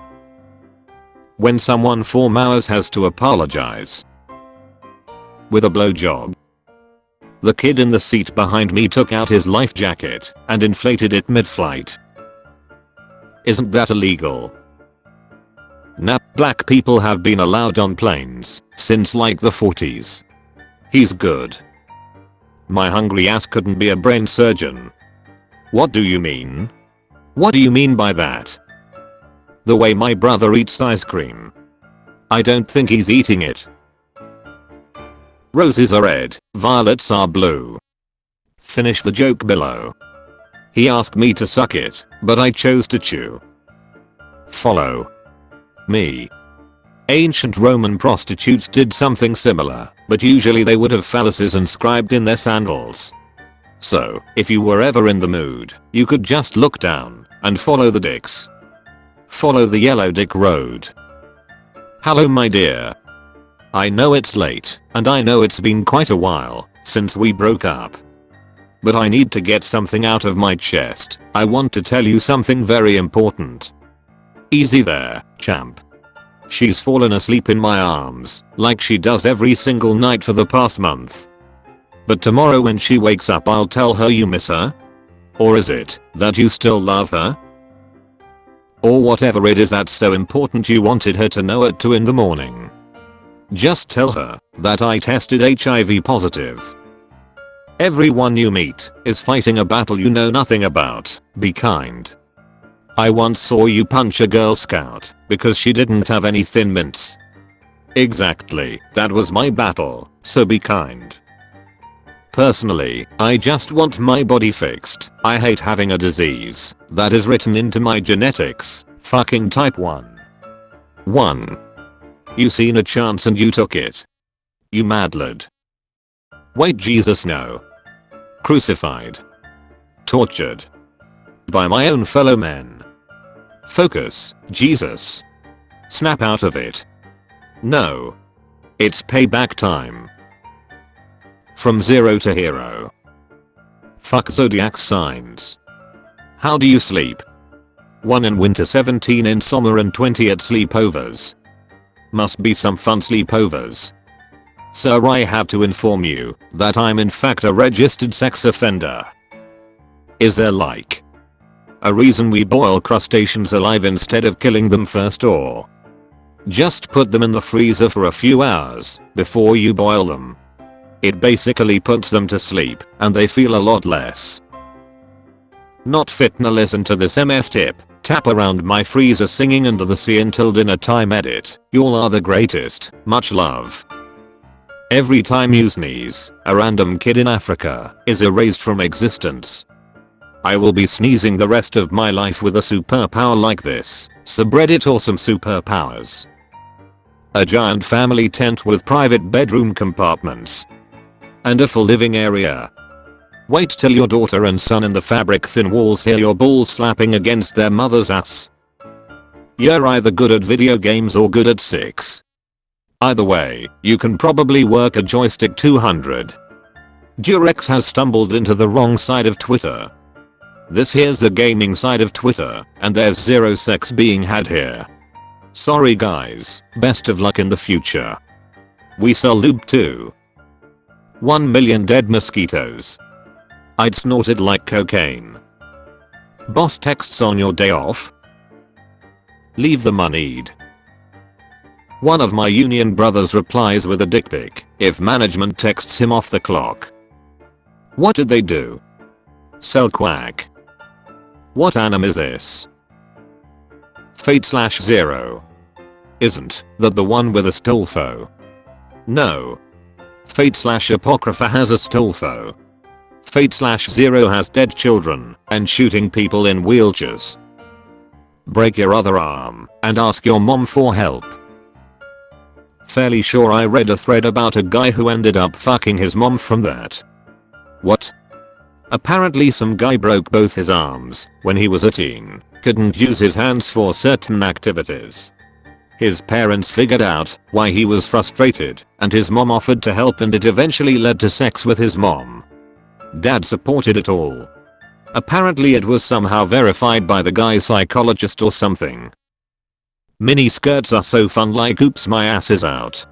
When someone 4 hours has to apologize. With a blowjob. The kid in the seat behind me took out his life jacket and inflated it mid-flight. Isn't that illegal? Nah, black people have been allowed on planes since like the 40s. He's good. My hungry ass couldn't be a brain surgeon. What do you mean? What do you mean by that? The way my brother eats ice cream. I don't think he's eating it. Roses are red, violets are blue. Finish the joke below. He asked me to suck it, but I chose to chew. Follow me. Ancient Roman prostitutes did something similar, but usually they would have phalluses inscribed in their sandals. So, if you were ever in the mood, you could just look down and follow the dicks. Follow the yellow dick road. Hello my dear. I know it's late, and I know it's been quite a while since we broke up. But I need to get something out of my chest. I want to tell you something very important. Easy there, champ. She's fallen asleep in my arms, like she does every single night for the past month. But tomorrow when she wakes up I'll tell her you miss her? Or is it that you still love her? Or whatever it is that's so important you wanted her to know at 2 in the morning. Just tell her that I tested HIV positive. Everyone you meet is fighting a battle you know nothing about. Be kind. I once saw you punch a Girl Scout because she didn't have any Thin Mints. Exactly, that was my battle, so be kind. Personally, I just want my body fixed. I hate having a disease that is written into my genetics. Fucking type 1. 1. You seen a chance and you took it. You mad lad. Wait, Jesus, no. Crucified. Tortured. By my own fellow men. Focus, Jesus. Snap out of it. No. It's payback time. From zero to hero. Fuck zodiac signs. How do you sleep? 1 in winter, 17 in summer and 20 at sleepovers. Must be some fun sleepovers. Sir, I have to inform you that I'm in fact a registered sex offender. Is there like a reason we boil crustaceans alive instead of killing them first, or just put them in the freezer for a few hours before you boil them? It basically puts them to sleep and they feel a lot less. Not fit to listen to this MF tip. Tap around my freezer singing Under the Sea until dinner time. Edit. Y'all are the greatest. Much love. Every time you sneeze, a random kid in Africa is erased from existence. I will be sneezing the rest of my life with a superpower like this. Subreddit awesome superpowers. A giant family tent with private bedroom compartments. And a full living area. Wait till your daughter and son in the fabric thin walls hear your balls slapping against their mother's ass. You're either good at video games or good at sex. Either way, you can probably work a joystick 200. Durex has stumbled into the wrong side of Twitter. This here's the gaming side of Twitter, and there's zero sex being had here. Sorry guys, best of luck in the future. We sell lube too. 1 million dead mosquitoes. I'd snort it like cocaine. Boss texts on your day off? Leave the moneyed. One of my union brothers replies with a dick pic if management texts him off the clock. What did they do? Sell quack. What anime is this? Fate/0. Isn't that the one with a Stolfo? No. Fate/Apocrypha has a Stolfo. Fate/0 has dead children and shooting people in wheelchairs. Break your other arm and ask your mom for help. Fairly sure I read a thread about a guy who ended up fucking his mom from that. What? Apparently some guy broke both his arms when he was a teen, couldn't use his hands for certain activities. His parents figured out why he was frustrated and his mom offered to help, and it eventually led to sex with his mom. Dad supported it all. Apparently it was somehow verified by the guy's psychologist or something. Mini skirts are so fun, like oops my ass is out.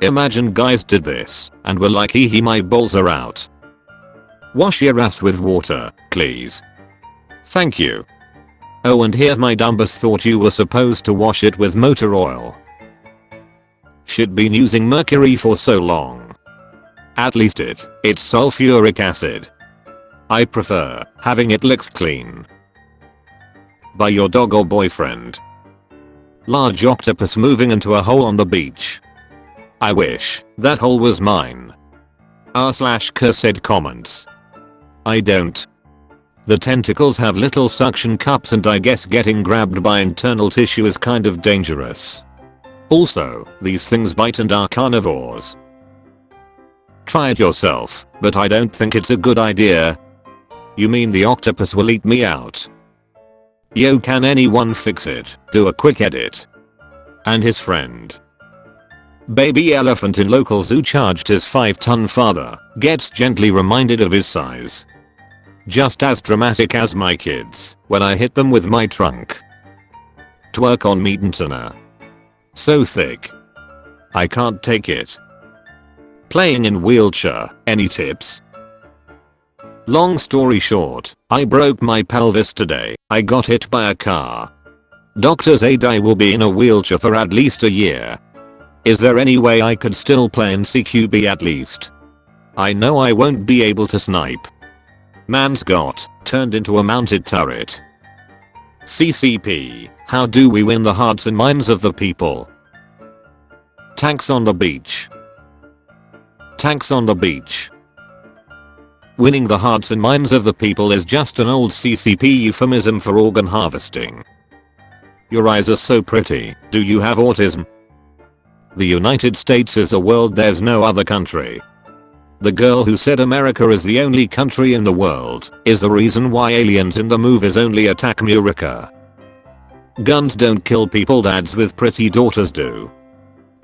Imagine guys did this and were like hee my balls are out. Wash your ass with water, please. Thank you. Oh, and here my dumbest thought, you were supposed to wash it with motor oil. Shit, been using mercury for so long. At least it's sulfuric acid. I prefer having it licked clean. By your dog or boyfriend. Large octopus moving into a hole on the beach. I wish that hole was mine. r/cursed comments. I don't. The tentacles have little suction cups and I guess getting grabbed by internal tissue is kind of dangerous. Also, these things bite and are carnivores. Try it yourself, but I don't think it's a good idea. You mean the octopus will eat me out? Yo, can anyone fix it? Do a quick edit. And his friend. Baby elephant in local zoo charged his 5-ton father, gets gently reminded of his size. Just as dramatic as my kids when I hit them with my trunk. Twerk on meat and tuna. So thick. I can't take it. Playing in wheelchair, any tips? Long story short, I broke my pelvis today. I got hit by a car. Doctors said I will be in a wheelchair for at least a year. Is there any way I could still play in CQB at least? I know I won't be able to snipe. Man's got turned into a mounted turret. CCP, how do we win the hearts and minds of the people? Tanks on the beach. Tanks on the beach. Winning the hearts and minds of the people is just an old CCP euphemism for organ harvesting. Your eyes are so pretty, do you have autism? The United States is a world, there's no other country. The girl who said America is the only country in the world is the reason why aliens in the movies only attack Murica. Guns don't kill people, dads with pretty daughters do.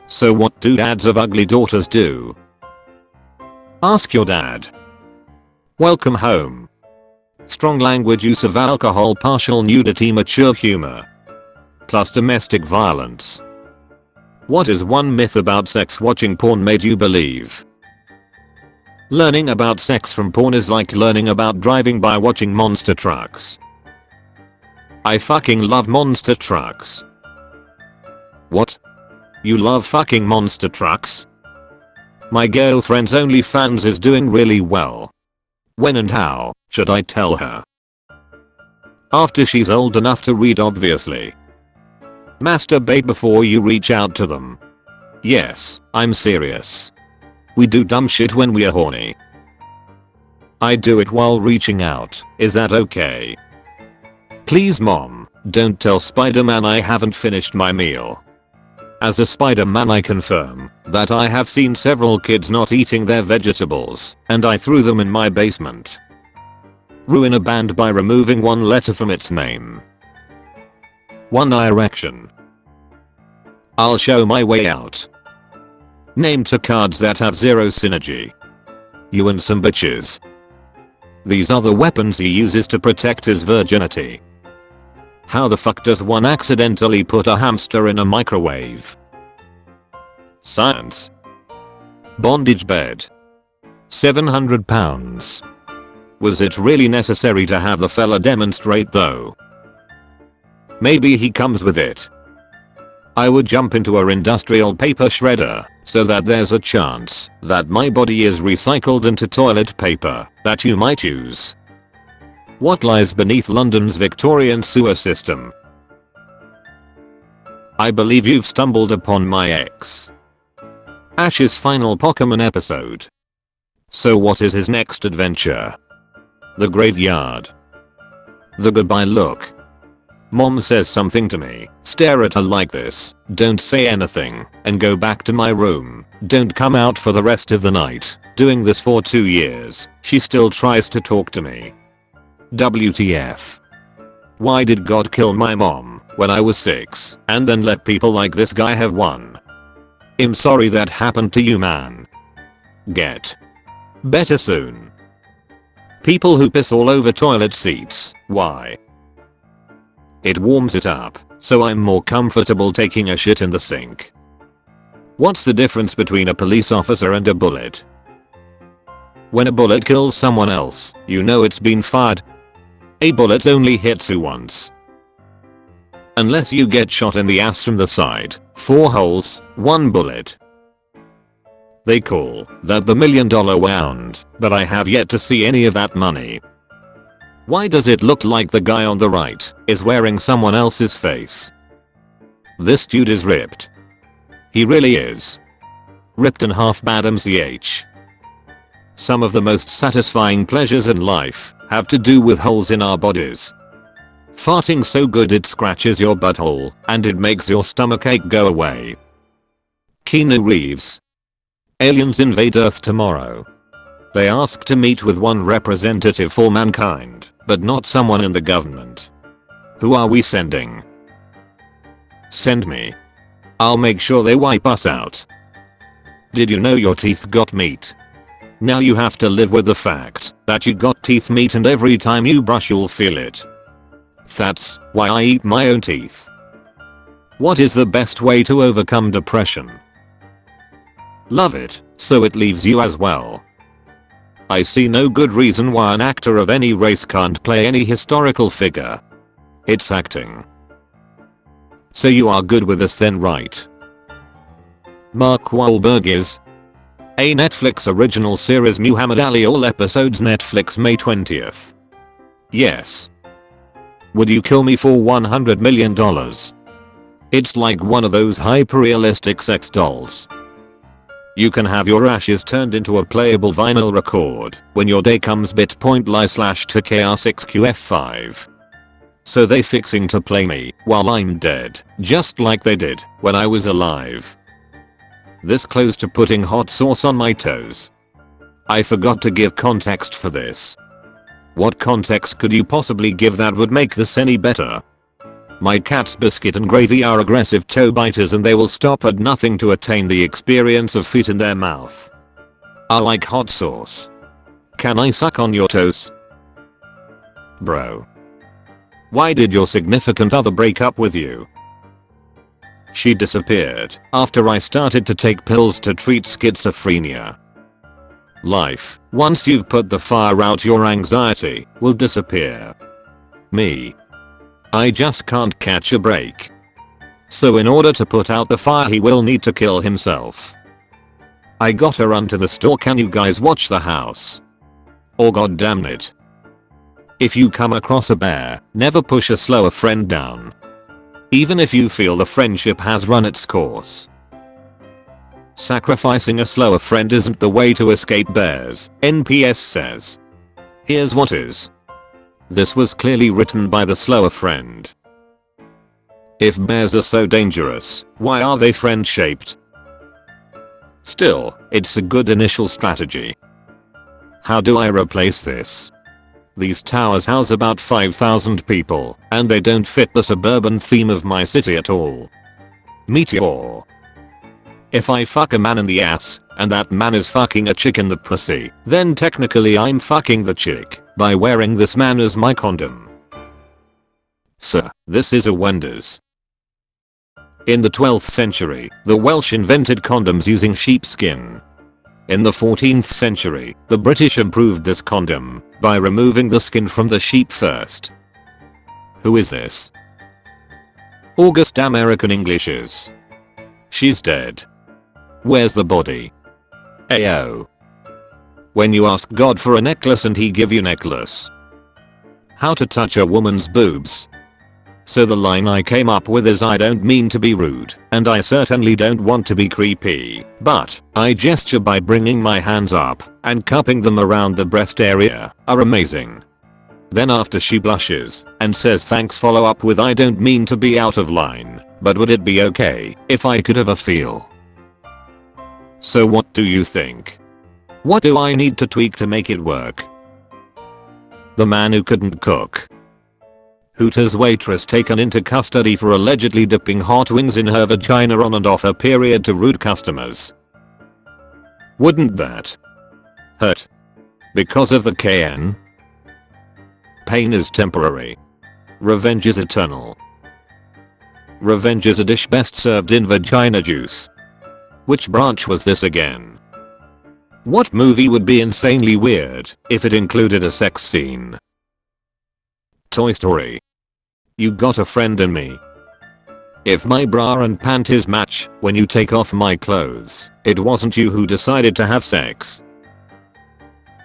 So what do dads of ugly daughters do? Ask your dad. Welcome home. Strong language use of alcohol, partial nudity, mature humor. Plus domestic violence. What is one myth about sex watching porn made you believe? Learning about sex from porn is like learning about driving by watching monster trucks. I fucking love monster trucks. What? You love fucking monster trucks? My girlfriend's OnlyFans is doing really well. When and how should I tell her? After she's old enough to read, obviously. Masturbate before you reach out to them. Yes, I'm serious. We do dumb shit when we are horny. I do it while reaching out, is that okay? Please mom, don't tell Spider-Man I haven't finished my meal. As a Spider-Man I confirm that I have seen several kids not eating their vegetables, and I threw them in my basement. Ruin a band by removing one letter from its name. One Direction. I'll show my way out. Name 2 cards that have zero synergy. You and some bitches. These are the weapons he uses to protect his virginity. How the fuck does one accidentally put a hamster in a microwave? Science. Bondage bed. £700. Was it really necessary to have the fella demonstrate though? Maybe he comes with it. I would jump into a industrial paper shredder so that there's a chance that my body is recycled into toilet paper that you might use. What lies beneath London's Victorian sewer system? I believe you've stumbled upon my ex Ash's final Pokemon episode. So what is his next adventure? The graveyard. The goodbye look. Mom says something to me, stare at her like this, don't say anything, and go back to my room, don't come out for the rest of the night. Doing this for 2 years, she still tries to talk to me. WTF. Why did God kill my mom when I was 6 and then let people like this guy have one? I'm sorry that happened to you, man. Get better soon. People who piss all over toilet seats, why? It warms it up, so I'm more comfortable taking a shit in the sink. What's the difference between a police officer and a bullet? When a bullet kills someone else, you know it's been fired. A bullet only hits you once. Unless you get shot in the ass from the side, 4 holes, 1 bullet. They call that the $1 million round, but I have yet to see any of that money. Why does it look like the guy on the right is wearing someone else's face? This dude is ripped. He really is. Ripped and half bad MCH. Some of the most satisfying pleasures in life have to do with holes in our bodies. Farting so good it scratches your butthole and it makes your stomachache go away. Keanu Reeves. Aliens invade Earth tomorrow. They ask to meet with one representative for mankind, but not someone in the government. Who are we sending? Send me. I'll make sure they wipe us out. Did you know your teeth got meat? Now you have to live with the fact that you got teeth meat and every time you brush you'll feel it. That's why I eat my own teeth. What is the best way to overcome depression? Love it, so it leaves you as well. I see no good reason why an actor of any race can't play any historical figure. It's acting. So you are good with this then, right? Mark Wahlberg is a Netflix original series. Muhammad Ali, all episodes, Netflix, May 20th. Yes. Would you kill me for $100 million? It's like one of those hyper-realistic sex dolls. You can have your ashes turned into a playable vinyl record when your day comes. bit.ly/2kr6qf5. So they fixing to play me while I'm dead, just like they did when I was alive. This close to putting hot sauce on my toes. I forgot to give context for this. What context could you possibly give that would make this any better? My cat's biscuit and gravy are aggressive toe biters and they will stop at nothing to attain the experience of feet in their mouth. I like hot sauce. Can I suck on your toes? Bro. Why did your significant other break up with you? She disappeared after I started to take pills to treat schizophrenia. Life, once you've put the fire out, your anxiety will disappear. Me. I just can't catch a break. So in order to put out the fire he will need to kill himself. I gotta run to the store. Can you guys watch the house? Or god damn it. If you come across a bear, never push a slower friend down. Even if you feel the friendship has run its course. Sacrificing a slower friend isn't the way to escape bears, NPS says. Here's what is. This was clearly written by the slower friend. If bears are so dangerous, why are they friend shaped? Still, it's a good initial strategy. How do I replace this? These towers house about 5,000 people, and they don't fit the suburban theme of my city at all. Meteor. If I fuck a man in the ass, and that man is fucking a chick in the pussy, then technically I'm fucking the chick by wearing this man as my condom. Sir, this is a wonders. In the 12th century, the Welsh invented condoms using sheepskin. In the 14th century, the British improved this condom by removing the skin from the sheep first. Who is this? August American Englishes. She's dead. Where's the body? Ayo. When you ask God for a necklace and he give you necklace. How to touch a woman's boobs. So the line I came up with is, I don't mean to be rude, and I certainly don't want to be creepy, but I gesture by bringing my hands up and cupping them around the breast area are amazing. Then after she blushes and says thanks, follow up with, I don't mean to be out of line, but would it be okay if I could have a feel? So what do you think? What do I need to tweak to make it work? The man who couldn't cook. Hooters waitress taken into custody for allegedly dipping hot wings in her vagina on and off her period to rude customers. Wouldn't that hurt? Because of the KN? Pain is temporary. Revenge is eternal. Revenge is a dish best served in vagina juice. Which branch was this again? What movie would be insanely weird if it included a sex scene? Toy Story. You got a friend in me. If my bra and panties match when you take off my clothes, it wasn't you who decided to have sex.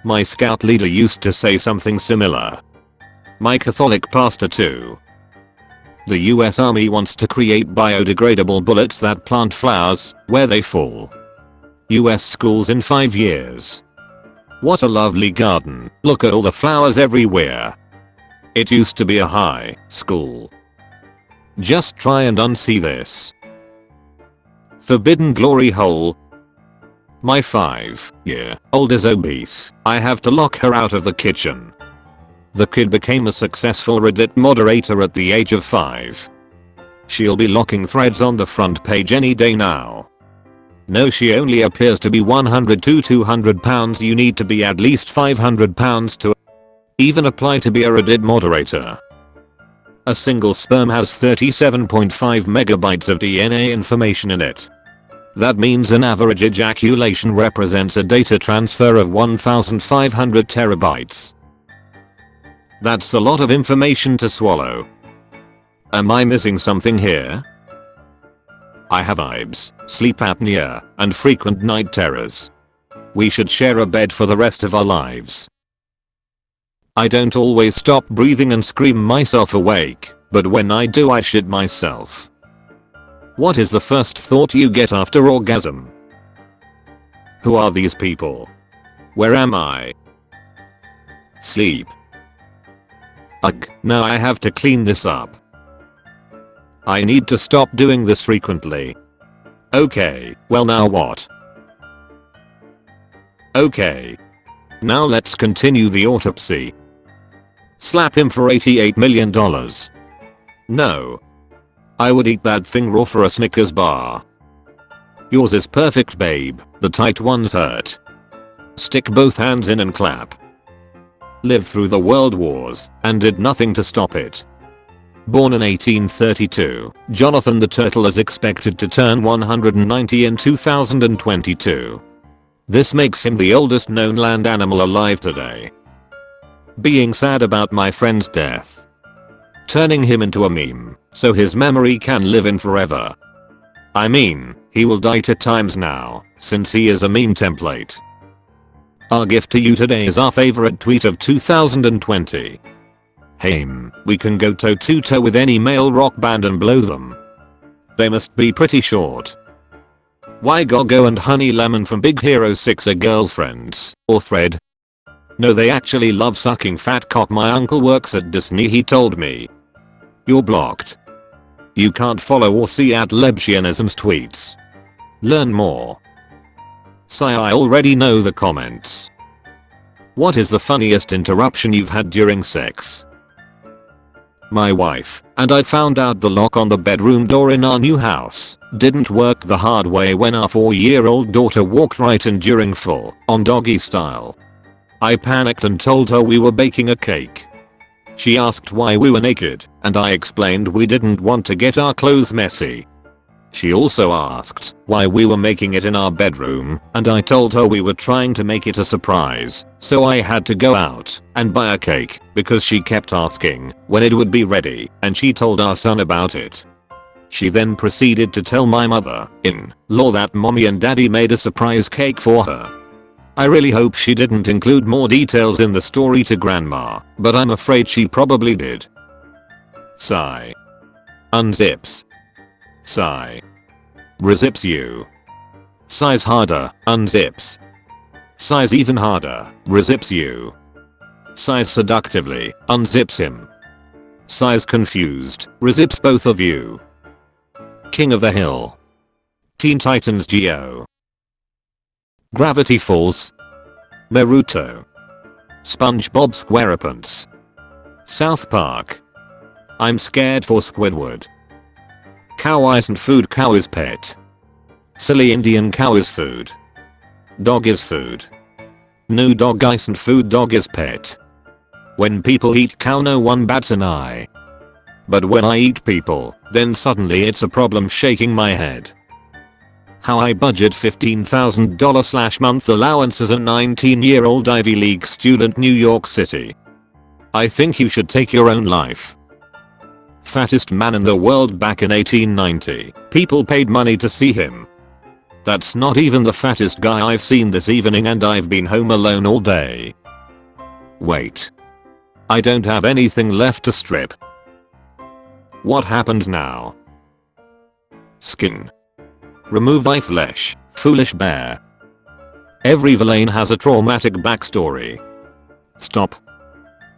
My scout leader used to say something similar. My Catholic pastor too. The US Army wants to create biodegradable bullets that plant flowers where they fall. US schools in 5 years. What a lovely garden, look at all the flowers everywhere. It used to be a high school. Just try and unsee this. Forbidden glory hole. My 5-year-old is obese. I have to lock her out of the kitchen. The kid became a successful Reddit moderator at the age of 5. She'll be locking threads on the front page any day now. No, she only appears to be 100 to 200 pounds. You need to be at least 500 pounds to even apply to be a Reddit moderator. A single sperm has 37.5 megabytes of DNA information in it. That means an average ejaculation represents a data transfer of 1,500 terabytes. That's a lot of information to swallow. Am I missing something here? I have vibes, sleep apnea, and frequent night terrors. We should share a bed for the rest of our lives. I don't always stop breathing and scream myself awake, but when I do I shit myself. What is the first thought you get after orgasm? Who are these people? Where am I? Sleep. Ugh, now I have to clean this up. I need to stop doing this frequently. Okay, well now what? Okay. Now let's continue the autopsy. Slap him for $88 million. No. I would eat that thing raw for a Snickers bar. Yours is perfect, babe, the tight ones hurt. Stick both hands in and clap. Lived through the world wars and did nothing to stop it. Born in 1832, Jonathan the Turtle is expected to turn 190 in 2022. This makes him the oldest known land animal alive today. Being sad about my friend's death. Turning him into a meme so his memory can live in forever. I mean, he will die 2 times now since he is a meme template. Our gift to you today is our favorite tweet of 2020. Hey, we can go toe to toe with any male rock band and blow them. They must be pretty short. Why Gogo and Honey Lemon from Big Hero 6 are girlfriends, or thread? No, they actually love sucking fat cock. My uncle works at Disney, he told me. You're blocked. You can't follow or see at Lebshianism's tweets. Learn more. Sigh, I already know the comments. What is the funniest interruption you've had during sex? My wife and I found out the lock on the bedroom door in our new house didn't work the hard way when our 4-year-old daughter walked right in during full on doggy style. I panicked and told her we were baking a cake. She asked why we were naked, and I explained we didn't want to get our clothes messy. She also asked why we were making it in our bedroom, and I told her we were trying to make it a surprise, so I had to go out and buy a cake because she kept asking when it would be ready, and she told our son about it. She then proceeded to tell my mother-in-law that mommy and daddy made a surprise cake for her. I really hope she didn't include more details in the story to grandma, but I'm afraid she probably did. Sigh. Unzips. Sigh. Rezips you. Sighs harder, unzips. Sighs even harder, rezips you. Sighs seductively, unzips him. Sighs confused, rezips both of you. King of the Hill. Teen Titans Go. Gravity Falls. Naruto. SpongeBob SquarePants. South Park. I'm scared for Squidward. Cow isn't food, cow is pet. Silly Indian cow is food. Dog is food. No, dog isn't food, dog is pet. When people eat cow no one bats an eye. But when I eat people, then suddenly it's a problem, shaking my head. How I budget $15,000/month allowance as a 19-year-old Ivy League student, New York City. I think you should take your own life. Fattest man in the world back in 1890. People paid money to see him. That's not even the fattest guy I've seen this evening, and I've been home alone all day. Wait. I don't have anything left to strip. What happens now? Skin. Remove thy flesh, foolish bear. Every villain has a traumatic backstory. Stop.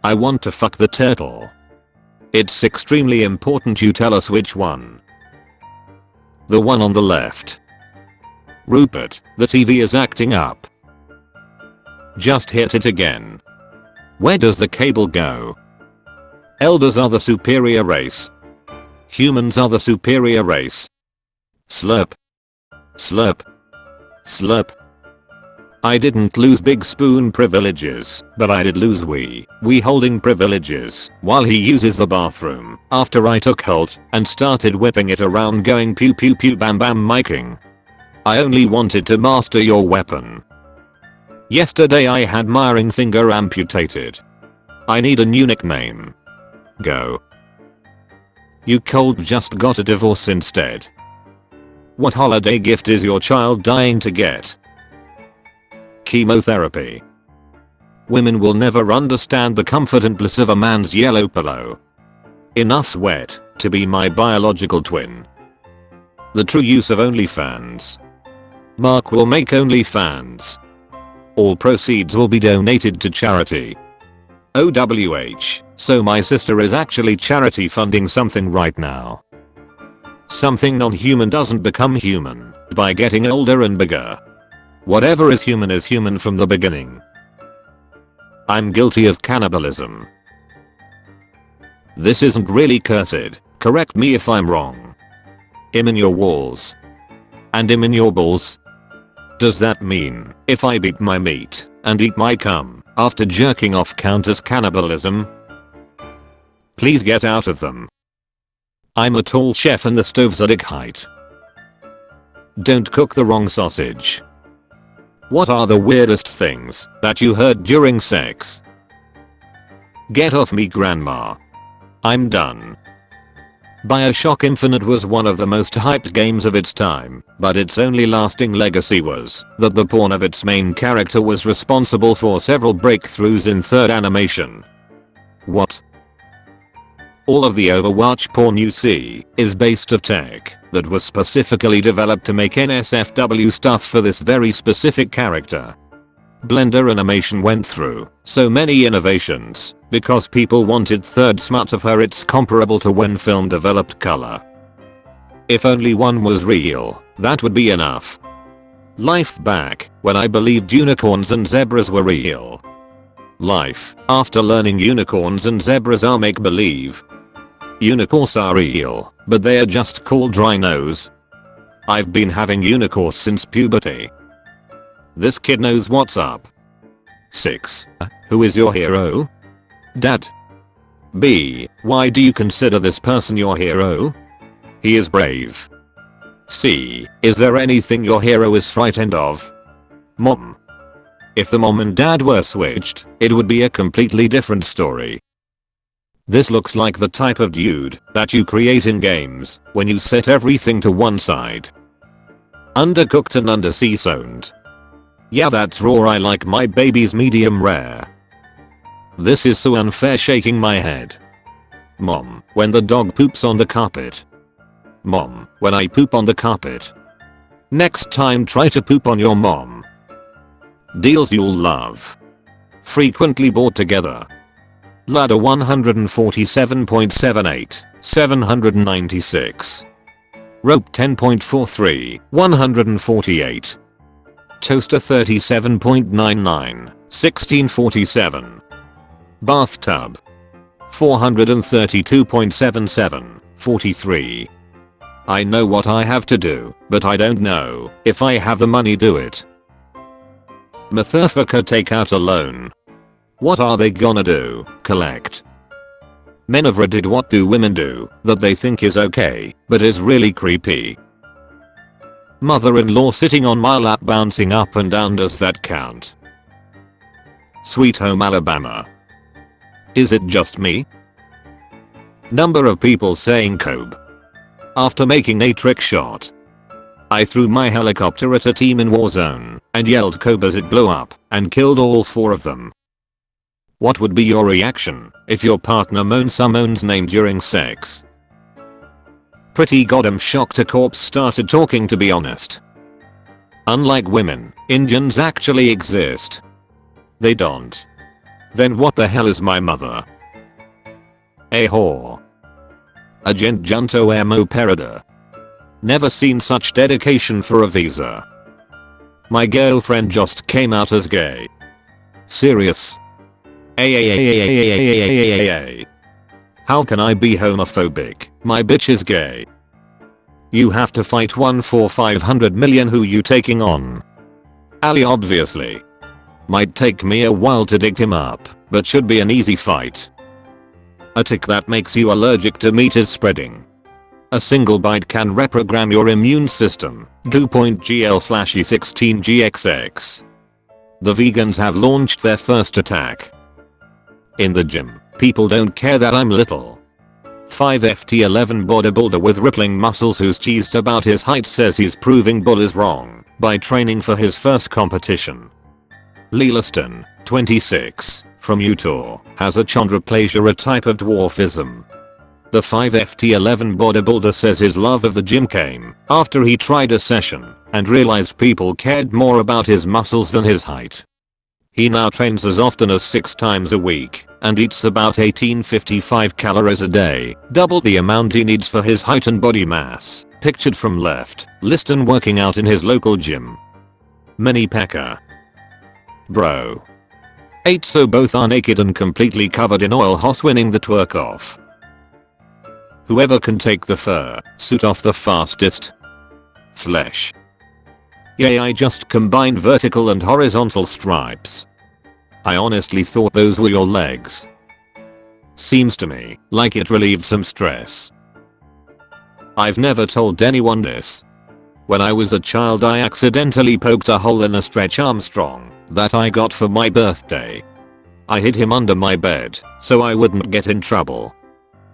I want to fuck the turtle. It's extremely important you tell us which one. The one on the left. Rupert, the TV is acting up. Just hit it again. Where does the cable go? Elders are the superior race. Humans are the superior race. Slurp. Slurp. Slurp. I didn't lose big spoon privileges, but I did lose wee holding privileges while he uses the bathroom after I took hold and started whipping it around going pew pew pew bam bam miking. I only wanted to master your weapon. Yesterday I had my ring finger amputated. I need a new nickname. Go. You cold just got a divorce instead. What holiday gift is your child dying to get? Chemotherapy. Women will never understand the comfort and bliss of a man's yellow pillow. Enough sweat to be my biological twin. The true use of OnlyFans. Mark will make OnlyFans. All proceeds will be donated to charity. OWH, so my sister is actually charity funding something right now. Something non-human doesn't become human by getting older and bigger. Whatever is human from the beginning. I'm guilty of cannibalism. This isn't really cursed, correct me if I'm wrong. I'm in your walls. And I'm in your balls. Does that mean if I beat my meat and eat my cum after jerking off count as cannibalism? Please get out of them. I'm a tall chef and the stove's a dick height. Don't cook the wrong sausage. What are the weirdest things that you heard during sex? Get off me, grandma. I'm done. BioShock Infinite was one of the most hyped games of its time, but its only lasting legacy was that the porn of its main character was responsible for several breakthroughs in third animation. What? All of the Overwatch porn you see is based of tech that was specifically developed to make NSFW stuff for this very specific character. Blender animation went through so many innovations because people wanted third smut of her. It's comparable to when film developed color. If only one was real, that would be enough. Life back when I believed unicorns and zebras were real. Life after learning unicorns and zebras are make-believe. Unicorns are real, but they are just called rhinos. I've been having unicorns since puberty. This kid knows what's up. 6. Who is your hero? Dad. B. Why do you consider this person your hero? He is brave. C. Is there anything your hero is frightened of? Mom. If the mom and dad were switched, it would be a completely different story. This looks like the type of dude that you create in games when you set everything to one side. Undercooked and under-seasoned. Yeah, that's raw. I like my babies medium rare. This is so unfair, shaking my head. Mom, when the dog poops on the carpet. Mom, when I poop on the carpet. Next time try to poop on your mom. Deals you'll love. Frequently bought together. Ladder 147.78, 796. Rope 10.43, 148. Toaster 37.99, 1647. Bathtub 432.77, 43. I know what I have to do, but I don't know if I have the money do it. Motherfucker, take out a loan. What are they gonna do? Collect? Menevra did what do women do that they think is okay, but is really creepy. Mother-in-law sitting on my lap bouncing up and down, does that count? Sweet Home Alabama. Is it just me? Number of people saying Kobe. After making a trick shot. I threw my helicopter at a team in Warzone and yelled Kobe as it blew up and killed all 4 of them. What would be your reaction if your partner moaned someone's name during sex? Pretty goddamn shocked a corpse started talking, to be honest. Unlike women, Indians actually exist. They don't. Then what the hell is my mother? A whore. A junto emo perida. Never seen such dedication for a visa. My girlfriend just came out as gay. Serious? How can I be homophobic? My bitch is gay. You have to fight one for 500 million. Who you taking on? Ali, obviously. Might take me a while to dig him up, but should be an easy fight. A tick that makes you allergic to meat is spreading. A single bite can reprogram your immune system. Goo.gl/E16GXX. The vegans have launched their first attack. In the gym, people don't care that I'm little. 5FT11 bodybuilder with rippling muscles who's teased about his height says he's proving bull is wrong by training for his first competition. Leelaston, 26, from Utah, has achondroplasia, a type of dwarfism. The 5FT11 bodybuilder says his love of the gym came after he tried a session and realized people cared more about his muscles than his height. He now trains as often as 6 times a week and eats about 1855 calories a day, double the amount he needs for his height and body mass. Pictured from left, Liston working out in his local gym. Mini Pecker. Bro. 8 so both are naked and completely covered in oil, hot winning the twerk off. Whoever can take the fur suit off the fastest. Flesh. Yay, I just combined vertical and horizontal stripes. I honestly thought those were your legs. Seems to me like it relieved some stress. I've never told anyone this. When I was a child I accidentally poked a hole in a Stretch Armstrong that I got for my birthday. I hid him under my bed so I wouldn't get in trouble.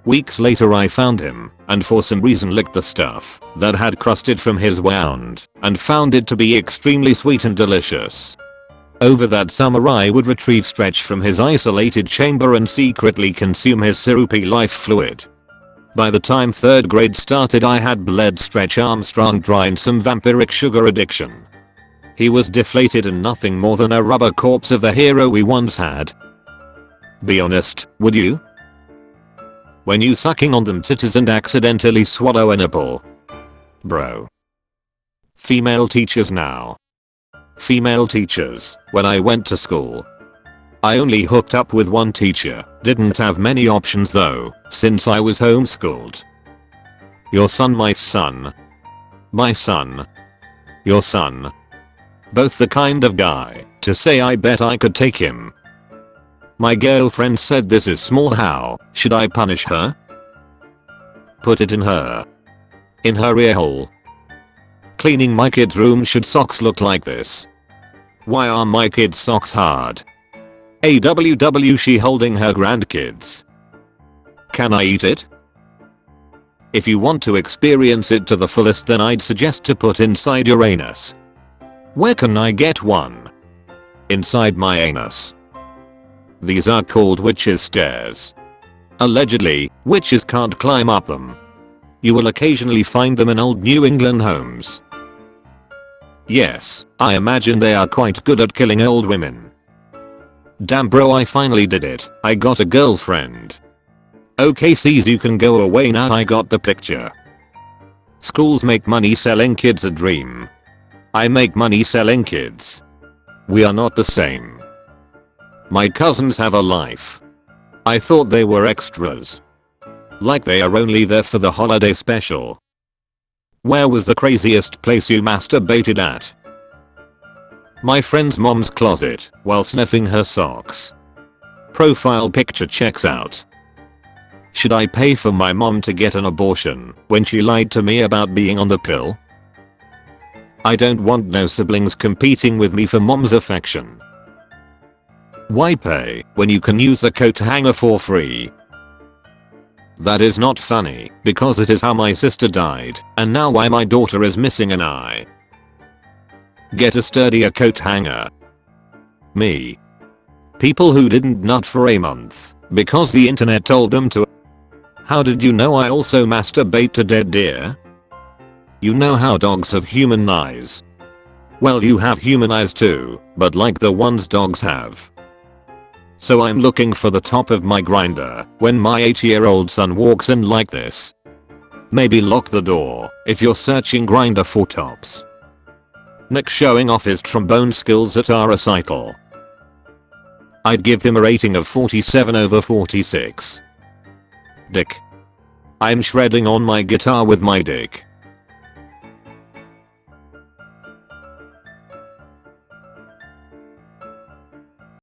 Weeks later I found him and for some reason licked the stuff that had crusted from his wound and found it to be extremely sweet and delicious. Over that summer I would retrieve Stretch from his isolated chamber and secretly consume his syrupy life fluid. By the time 3rd grade started I had bled Stretch Armstrong dry in some vampiric sugar addiction. He was deflated and nothing more than a rubber corpse of the hero we once had. Be honest, would you? When you sucking on them titties and accidentally swallow a nipple. Bro. Female teachers now. Female teachers, when I went to school. I only hooked up with one teacher, didn't have many options though, since I was homeschooled. Your son, my son. My son. Your son. Both the kind of guy to say I bet I could take him. My girlfriend said this is small, how should I punish her? Put it in her. In her ear hole. Cleaning my kid's room. Should socks look like this? Why are my kids' socks hard? AWW, she holding her grandkids. Can I eat it? If you want to experience it to the fullest, then I'd suggest to put inside your anus. Where can I get one? Inside my anus. These are called witches' stairs. Allegedly, witches can't climb up them. You will occasionally find them in old New England homes. Yes, I imagine they are quite good at killing old women. Damn bro, I finally did it. I got a girlfriend. Okay sis, you can go away now, I got the picture. Schools make money selling kids a dream. I make money selling kids. We are not the same. My cousins have a life. I thought they were extras. Like they are only there for the holiday special. Where was the craziest place you masturbated at? My friend's mom's closet while sniffing her socks. Profile picture checks out. Should I pay for my mom to get an abortion when she lied to me about being on the pill? I don't want no siblings competing with me for mom's affection. Why pay when you can use a coat hanger for free? That is not funny, because it is how my sister died, and now why my daughter is missing an eye. Get a sturdier coat hanger. Me. People who didn't nut for a month, because the internet told them to. How did you know I also masturbate to dead deer? You know how dogs have human eyes. Well, you have human eyes too, but like the ones dogs have. So I'm looking for the top of my grinder when my 8-year-old son walks in like this. Maybe lock the door if you're searching Grindr for tops. Nick showing off his trombone skills at our recital. I'd give him a rating of 47/46. Dick. I'm shredding on my guitar with my dick.